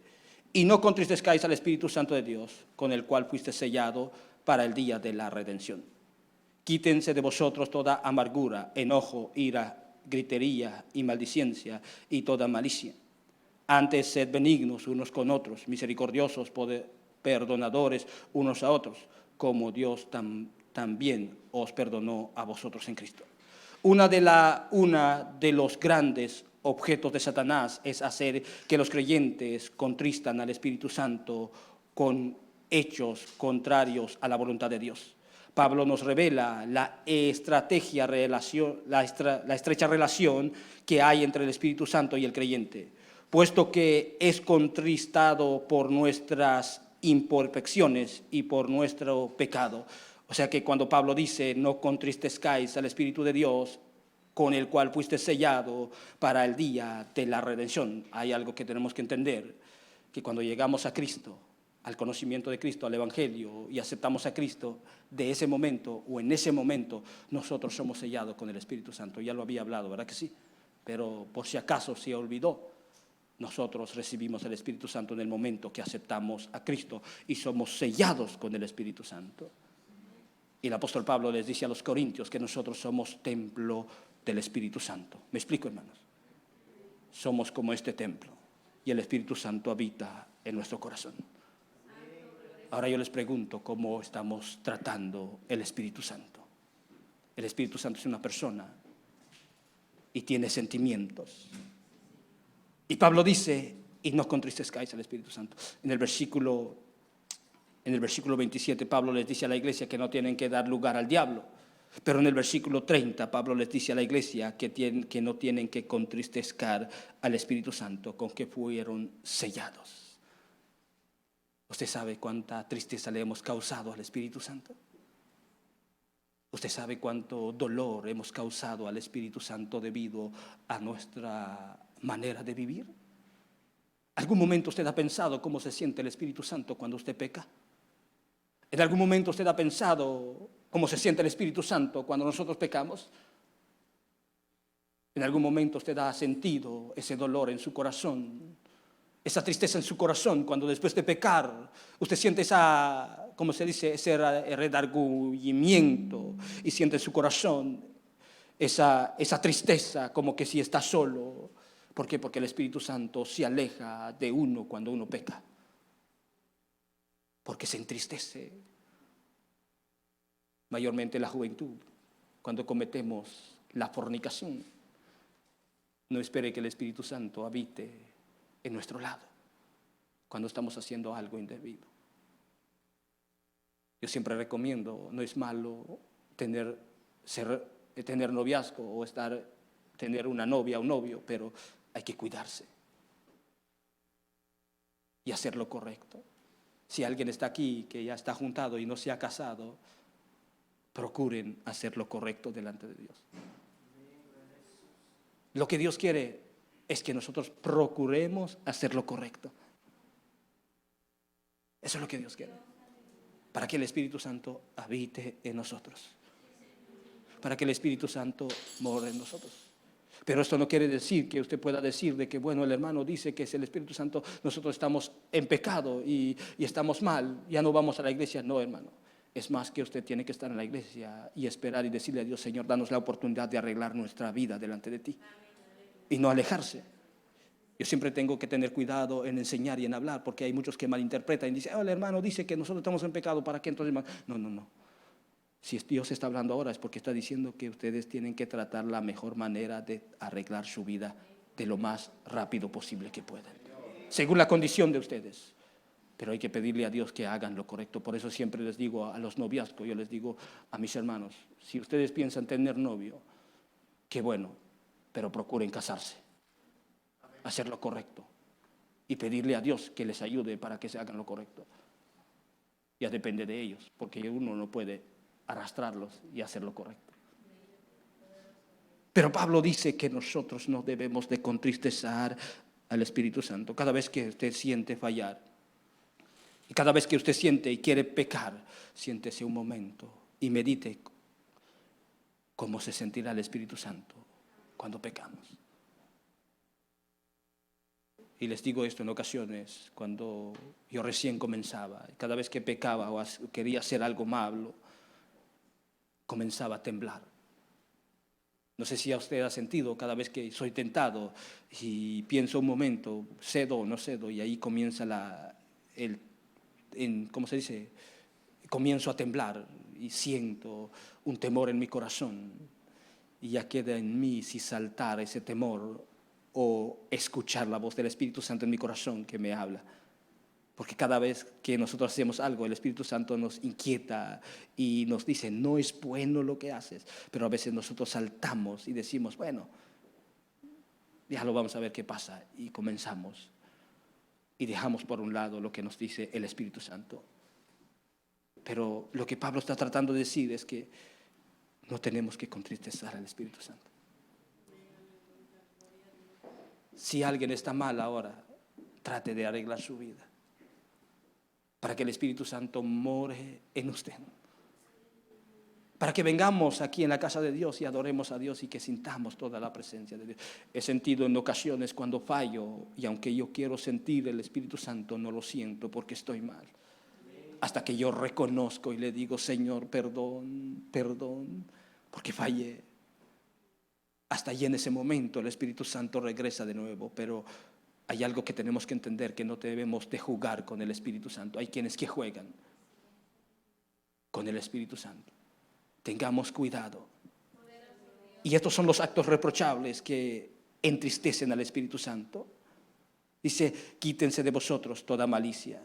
y no contristezcáis al Espíritu Santo de Dios, con el cual fuiste sellado para el día de la redención. Quítense de vosotros toda amargura, enojo, ira, gritería y maldicencia y toda malicia. Antes sed benignos unos con otros, misericordiosos, perdonadores unos a otros, como Dios también os perdonó a vosotros en Cristo. Una de los grandes objetos de Satanás es hacer que los creyentes contristan al Espíritu Santo con hechos contrarios a la voluntad de Dios. Pablo nos revela la estrecha relación que hay entre el Espíritu Santo y el creyente, puesto que es contristado por nuestras imperfecciones y por nuestro pecado. O sea que cuando Pablo dice no contristezcáis al Espíritu de Dios, con el cual fuiste sellado para el día de la redención, hay algo que tenemos que entender, que cuando llegamos a Cristo, al conocimiento de Cristo, al Evangelio, y aceptamos a Cristo, de ese momento o en ese momento nosotros somos sellados con el Espíritu Santo. Ya lo había hablado, ¿verdad que sí? Pero por si acaso se olvidó, nosotros recibimos el Espíritu Santo en el momento que aceptamos a Cristo y somos sellados con el Espíritu Santo. Y el apóstol Pablo les dice a los corintios que nosotros somos templo del Espíritu Santo. ¿Me explico, hermanos? Somos como este templo y el Espíritu Santo habita en nuestro corazón. Ahora yo les pregunto, ¿cómo estamos tratando el Espíritu Santo? El Espíritu Santo es una persona y tiene sentimientos. Y Pablo dice, y no contristezcáis al Espíritu Santo. En el versículo 27 Pablo les dice a la iglesia que no tienen que dar lugar al diablo. Pero en el versículo 30 Pablo les dice a la iglesia que no tienen que contristezcar al Espíritu Santo, con que fueron sellados. ¿Usted sabe cuánta tristeza le hemos causado al Espíritu Santo? ¿Usted sabe cuánto dolor hemos causado al Espíritu Santo debido a nuestra manera de vivir? ¿Algún momento usted ha pensado cómo se siente el Espíritu Santo cuando usted peca? ¿En algún momento usted ha pensado cómo se siente el Espíritu Santo cuando nosotros pecamos? ¿En algún momento usted ha sentido ese dolor en su corazón, esa tristeza en su corazón cuando después de pecar usted siente esa, ¿cómo se dice?, ese redargüimiento y siente en su corazón esa tristeza como que si está solo? ¿Por qué? Porque el Espíritu Santo se aleja de uno cuando uno peca, porque se entristece. Mayormente la juventud, cuando cometemos la fornicación, no espere que el Espíritu Santo habite en nuestro lado cuando estamos haciendo algo indebido. Yo siempre recomiendo, no es malo tener noviazgo o tener una novia o un novio, pero hay que cuidarse y hacer lo correcto. Si alguien está aquí que ya está juntado y no se ha casado, procuren hacer lo correcto delante de Dios. Lo que Dios quiere es que nosotros procuremos hacer lo correcto. Eso es lo que Dios quiere. Para que el Espíritu Santo habite en nosotros. Para que el Espíritu Santo more en nosotros. Pero esto no quiere decir que usted pueda decir de que, bueno, el hermano dice que es el Espíritu Santo, nosotros estamos en pecado y estamos mal, ya no vamos a la iglesia. No, hermano. Es más que usted tiene que estar en la iglesia y esperar y decirle a Dios: Señor, danos la oportunidad de arreglar nuestra vida delante de ti. Y no alejarse. Yo siempre tengo que tener cuidado en enseñar y en hablar, porque hay muchos que malinterpretan y dicen: oh, el hermano dice que nosotros estamos en pecado, ¿para qué entonces? No. Si Dios está hablando ahora es porque está diciendo que ustedes tienen que tratar la mejor manera de arreglar su vida de lo más rápido posible que puedan, según la condición de ustedes. Pero hay que pedirle a Dios que hagan lo correcto. Por eso siempre les digo a los noviazgos, yo les digo a mis hermanos: si ustedes piensan tener novio, qué bueno, pero procuren casarse, hacer lo correcto y pedirle a Dios que les ayude para que se hagan lo correcto. Ya depende de ellos, porque uno no puede arrastrarlos y hacer lo correcto. Pero Pablo dice que nosotros no debemos de contristecer al Espíritu Santo. Cada vez que usted siente fallar, y cada vez que usted siente y quiere pecar, siéntese un momento y medite cómo se sentirá el Espíritu Santo cuando pecamos. Y les digo esto en ocasiones, cuando yo recién comenzaba, cada vez que pecaba o quería hacer algo malo, comenzaba a temblar. No sé si a usted ha sentido, cada vez que soy tentado y pienso un momento, cedo o no cedo, y ahí comienza ¿cómo se dice? Comienzo a temblar y siento un temor en mi corazón. Y ya queda en mí si saltar ese temor o escuchar la voz del Espíritu Santo en mi corazón que me habla. Porque cada vez que nosotros hacemos algo, el Espíritu Santo nos inquieta y nos dice: no es bueno lo que haces. Pero a veces nosotros saltamos y decimos: bueno, ya lo vamos a ver qué pasa. Y comenzamos y dejamos por un lado lo que nos dice el Espíritu Santo. Pero lo que Pablo está tratando de decir es que no tenemos que contristecer al Espíritu Santo. Si alguien está mal ahora, trate de arreglar su vida para que el Espíritu Santo more en usted, para que vengamos aquí en la casa de Dios y adoremos a Dios y que sintamos toda la presencia de Dios. He sentido en ocasiones cuando fallo, y aunque yo quiero sentir el Espíritu Santo, no lo siento porque estoy mal, hasta que yo reconozco y le digo: Señor, perdón, porque fallé. Hasta allí en ese momento el Espíritu Santo regresa de nuevo. Pero hay algo que tenemos que entender, que no debemos de jugar con el Espíritu Santo. Hay quienes que juegan con el Espíritu Santo. Tengamos cuidado. Y estos son los actos reprochables que entristecen al Espíritu Santo. Dice: quítense de vosotros toda malicia,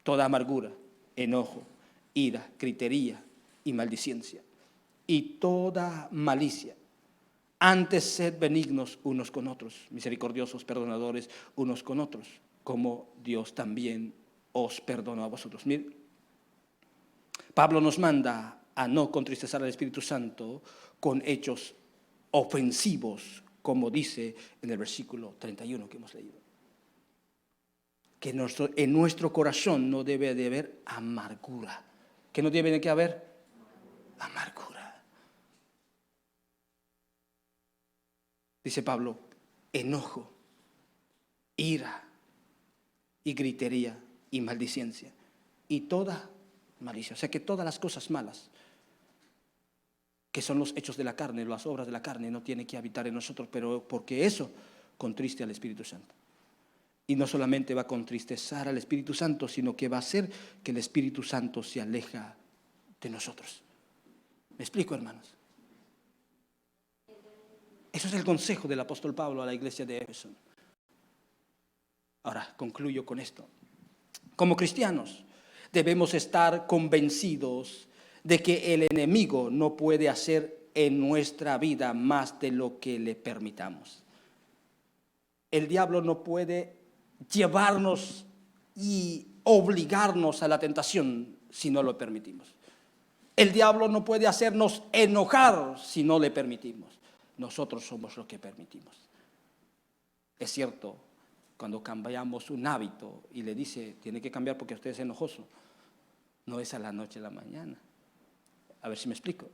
toda amargura, enojo, ira, gritería y maldicencia. Y toda malicia. Antes sed benignos unos con otros, misericordiosos, perdonadores unos con otros, como Dios también os perdonó a vosotros. Mire, Pablo nos manda a no contristecer al Espíritu Santo con hechos ofensivos, como dice en el versículo 31 que hemos leído. Que en nuestro corazón no debe de haber amargura. ¿Que no debe de haber? Amargura. Dice Pablo: enojo, ira y gritería y maldicencia y toda malicia. O sea que todas las cosas malas, que son los hechos de la carne, las obras de la carne, no tienen que habitar en nosotros, pero porque eso contriste al Espíritu Santo. Y no solamente va a contristecer al Espíritu Santo, sino que va a hacer que el Espíritu Santo se aleja de nosotros. ¿Me explico, hermanos? Eso es el consejo del apóstol Pablo a la iglesia de Éfeso. Ahora concluyo con esto. Como cristianos debemos estar convencidos de que el enemigo no puede hacer en nuestra vida más de lo que le permitamos. El diablo no puede llevarnos y obligarnos a la tentación si no lo permitimos. El diablo no puede hacernos enojar si no le permitimos. Nosotros somos los que permitimos. Es cierto, cuando cambiamos un hábito y le dice: tiene que cambiar porque usted es enojoso, no es a la noche a la mañana. A ver si me explico.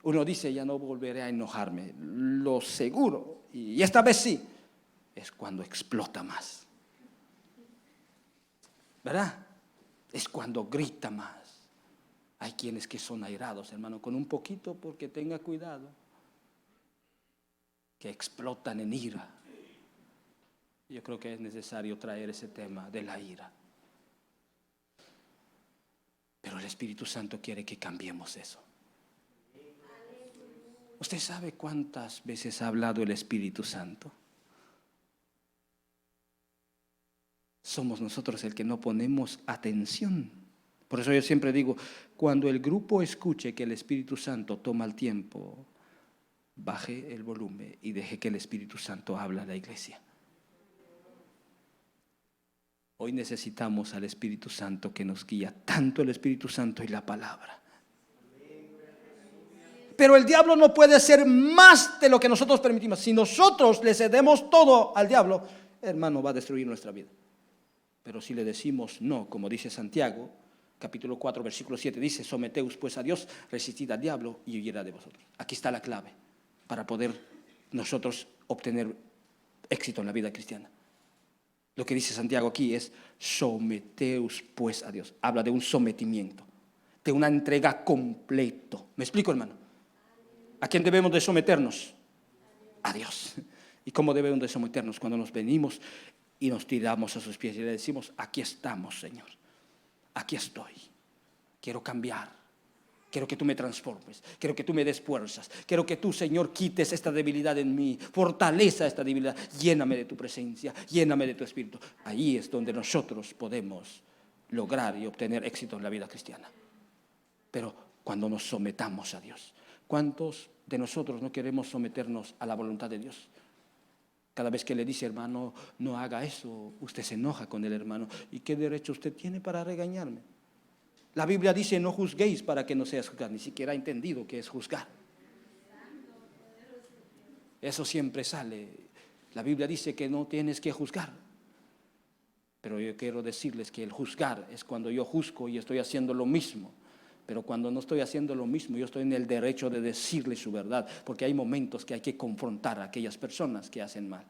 Uno dice: ya no volveré a enojarme, lo seguro, y esta vez sí. Es cuando explota más, ¿verdad? Es cuando grita más. Hay quienes que son airados, hermano, con un poquito, porque tenga cuidado, que explotan en ira. Yo creo que es necesario traer ese tema de la ira. Pero el Espíritu Santo quiere que cambiemos eso. ¿Usted sabe cuántas veces ha hablado el Espíritu Santo? Somos nosotros el que no ponemos atención. Por eso yo siempre digo, cuando el grupo escuche que el Espíritu Santo toma el tiempo, baje el volumen y deje que el Espíritu Santo hable a la iglesia. Hoy necesitamos al Espíritu Santo que nos guía, tanto el Espíritu Santo y la palabra. Pero el diablo no puede hacer más de lo que nosotros permitimos. Si nosotros le cedemos todo al diablo, hermano, va a destruir nuestra vida. Pero si le decimos no, como dice Santiago, capítulo 4, versículo 7, dice: someteos pues a Dios, resistid al diablo y huirá de vosotros. Aquí está la clave para poder nosotros obtener éxito en la vida cristiana. Lo que dice Santiago aquí es: someteos pues a Dios. Habla de un sometimiento, de una entrega completo. ¿Me explico, hermano? ¿A quién debemos de someternos? A Dios. ¿Y cómo debemos de someternos? Cuando nos venimos y nos tiramos a sus pies y le decimos: aquí estamos, Señor, aquí estoy, quiero cambiar, quiero que tú me transformes, quiero que tú me des fuerzas, quiero que tú, Señor, quites esta debilidad en mí, fortaleza esta debilidad, lléname de tu presencia, lléname de tu Espíritu. Ahí es donde nosotros podemos lograr y obtener éxito en la vida cristiana. Pero cuando nos sometamos a Dios. ¿Cuántos de nosotros no queremos someternos a la voluntad de Dios? Cada vez que le dice: hermano, no haga eso, usted se enoja con el hermano. ¿Y qué derecho usted tiene para regañarme? La Biblia dice: no juzguéis para que no seas juzgados. Ni siquiera ha entendido qué es juzgar. Eso siempre sale. La Biblia dice que no tienes que juzgar. Pero yo quiero decirles que el juzgar es cuando yo juzgo y estoy haciendo lo mismo. Pero cuando no estoy haciendo lo mismo, yo estoy en el derecho de decirle su verdad, porque hay momentos que hay que confrontar a aquellas personas que hacen mal.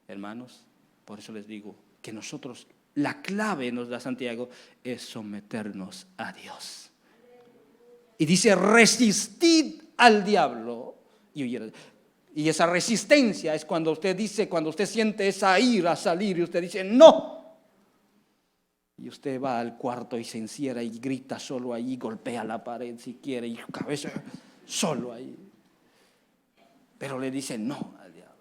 Hermanos, por eso les digo que nosotros, la clave, nos da Santiago, es someternos a Dios. Y dice: resistid al diablo y huirá. Y esa resistencia es cuando usted dice, cuando usted siente esa ira salir y usted dice: no. Y usted va al cuarto y se encierra y grita solo ahí, golpea la pared si quiere y cabeza solo ahí. Pero le dice no al diablo.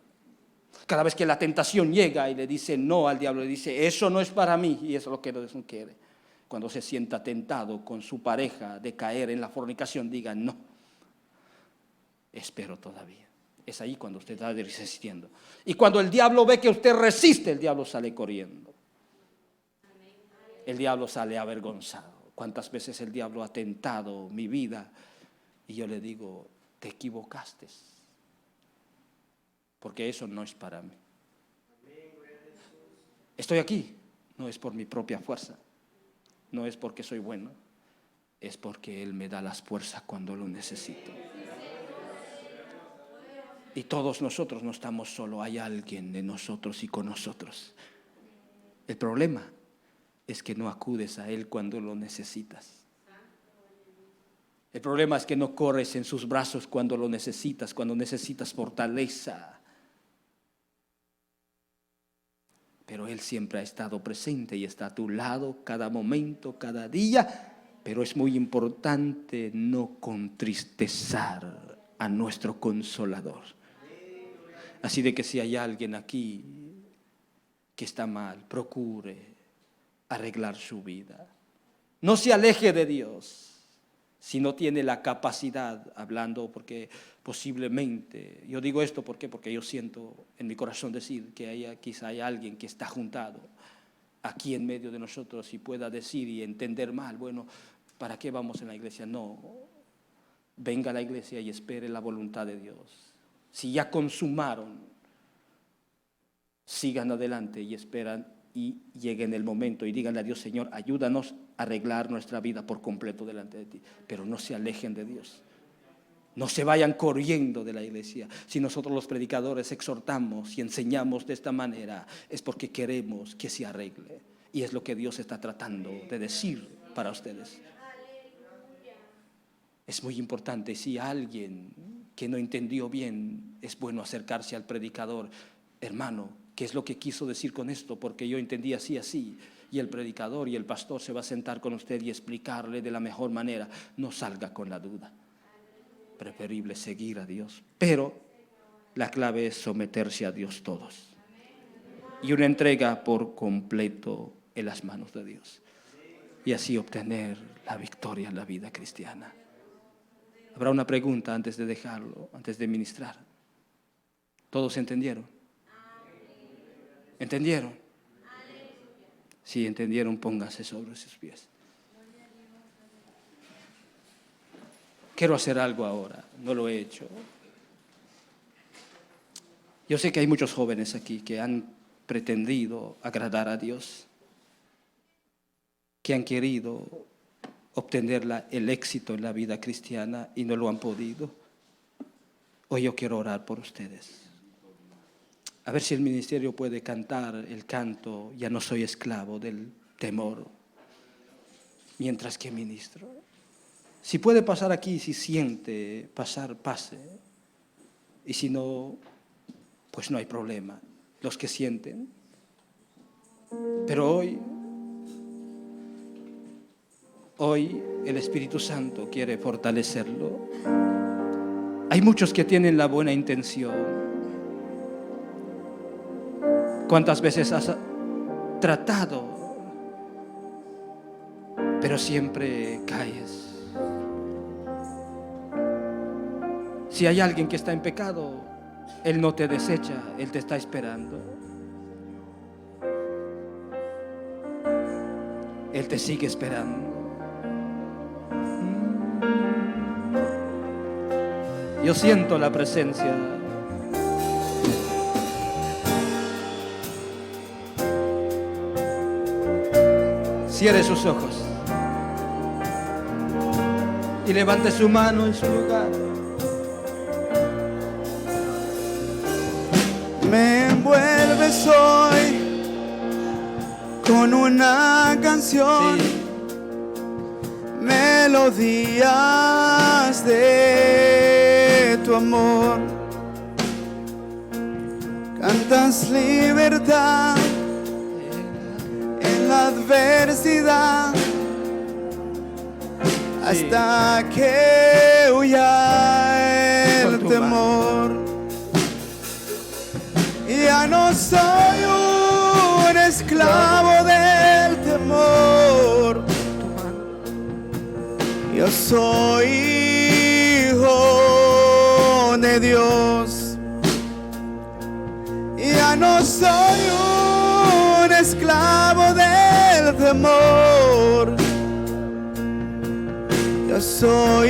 Cada vez que la tentación llega y le dice no al diablo, le dice: eso no es para mí, y eso es lo que Dios no quiere. Cuando se sienta tentado con su pareja de caer en la fornicación, diga: no, espero todavía. Es ahí cuando usted está resistiendo. Y cuando el diablo ve que usted resiste, el diablo sale corriendo. El diablo sale avergonzado. ¿Cuántas veces el diablo ha tentado mi vida? Y yo le digo: te equivocaste, porque eso no es para mí. Estoy aquí, no es por mi propia fuerza, no es porque soy bueno, es porque Él me da las fuerzas cuando lo necesito. Y todos nosotros no estamos solo, hay alguien de nosotros y con nosotros. El problema es que no acudes a Él cuando lo necesitas. El problema es que no corres en sus brazos cuando lo necesitas, cuando necesitas fortaleza. Pero Él siempre ha estado presente y está a tu lado cada momento, cada día. Pero es muy importante no contristezar a nuestro Consolador. Así de que si hay alguien aquí que está mal, procure arreglar su vida. No se aleje de Dios si no tiene la capacidad, hablando porque posiblemente, yo digo esto porque yo siento en mi corazón decir que quizá hay alguien que está juntado aquí en medio de nosotros y pueda decir y entender mal: bueno, ¿para qué vamos en la iglesia? No, venga a la iglesia y espere la voluntad de Dios. Si ya consumaron, sigan adelante y esperan y lleguen el momento y díganle a Dios: Señor, ayúdanos a arreglar nuestra vida por completo delante de ti. Pero no se alejen de Dios. No se vayan corriendo de la iglesia. Si nosotros los predicadores exhortamos y enseñamos de esta manera, es porque queremos que se arregle. Y es lo que Dios está tratando de decir para ustedes. Es muy importante. Si alguien que no entendió bien, es bueno acercarse al predicador. Hermano, ¿qué es lo que quiso decir con esto? Porque yo entendí así, así. Y el predicador y el pastor se va a sentar con usted y explicarle de la mejor manera. No salga con la duda. Preferible seguir a Dios. Pero la clave es someterse a Dios todos. Y una entrega por completo en las manos de Dios. Y así obtener la victoria en la vida cristiana. Habrá una pregunta antes de dejarlo, antes de ministrar. ¿Todos entendieron? ¿Entendieron? Si entendieron, pónganse sobre sus pies. Quiero hacer algo ahora, no lo he hecho. Yo sé que hay muchos jóvenes aquí que han pretendido agradar a Dios, que han querido obtener el éxito en la vida cristiana y no lo han podido. Hoy yo quiero orar por ustedes. A ver si el ministerio puede cantar el canto Ya no soy esclavo del temor mientras que ministro. Si puede pasar aquí, si siente pasar, pase. Y si no, pues no hay problema. Los que sienten. Pero hoy el Espíritu Santo quiere fortalecerlo. Hay muchos que tienen la buena intención. ¿Cuántas veces has tratado, pero siempre caes? Si hay alguien que está en pecado, Él no te desecha, Él te está esperando. Él te sigue esperando. Yo siento la presencia. Cierre sus ojos y levante su mano en su lugar. Me envuelves hoy con una canción, Sí. Melodías de tu amor. Cantas libertad en la adversidad, hasta que huya el temor. Ya no soy un esclavo del temor, yo soy hijo de Dios. Ya no soy un esclavo del temor, yo soy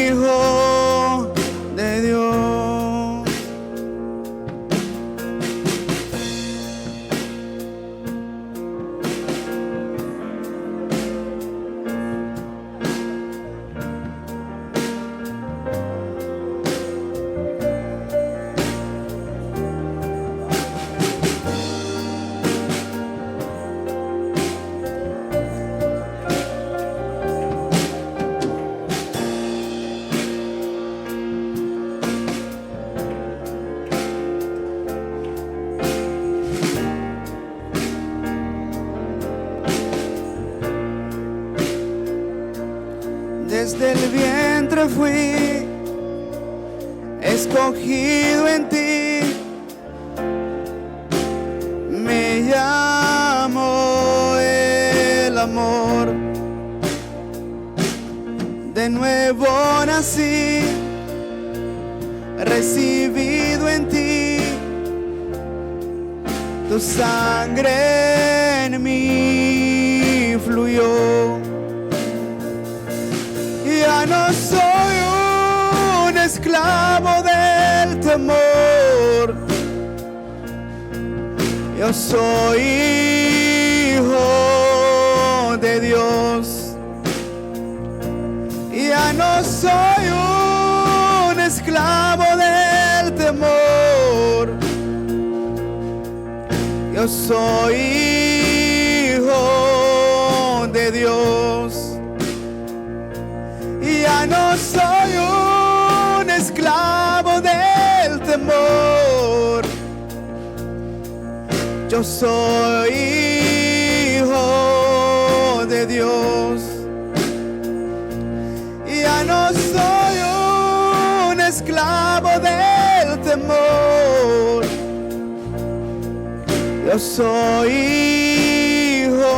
hijo de Dios. Desde el vientre fui escogido en ti, me llamó el amor. De nuevo nací, recibido en ti, tu sangre en mí fluyó. Ya no soy un esclavo del temor, yo soy hijo de Dios. Ya no soy un esclavo del temor, yo soy hijo de Dios. Ya Ya no soy un esclavo del temor. Yo soy hijo de Dios. Ya no soy un esclavo del temor. Yo soy hijo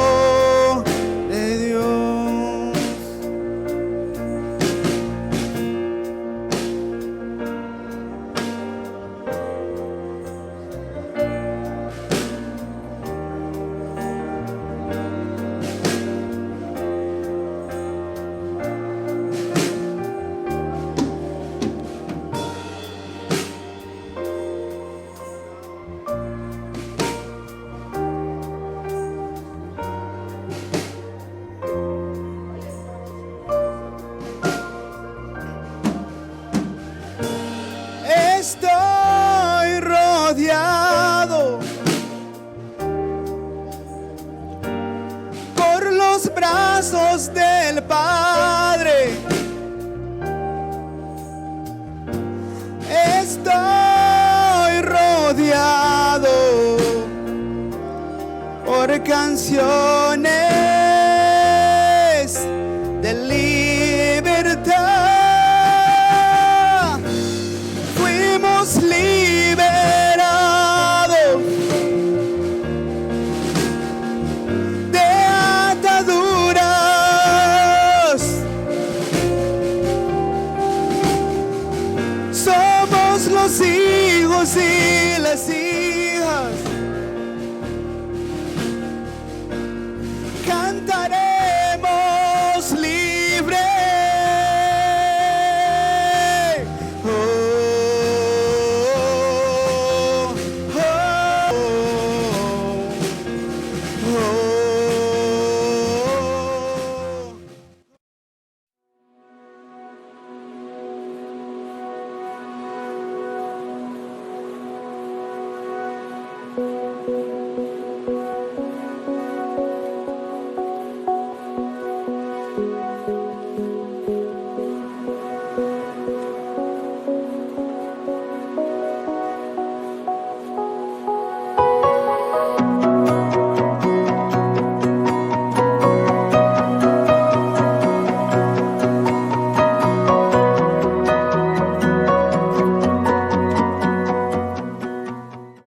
de Dios. Estoy rodeado por los brazos del Padre. Estoy rodeado por canciones de libertad. Fuimos liberados de ataduras. Somos los hijos y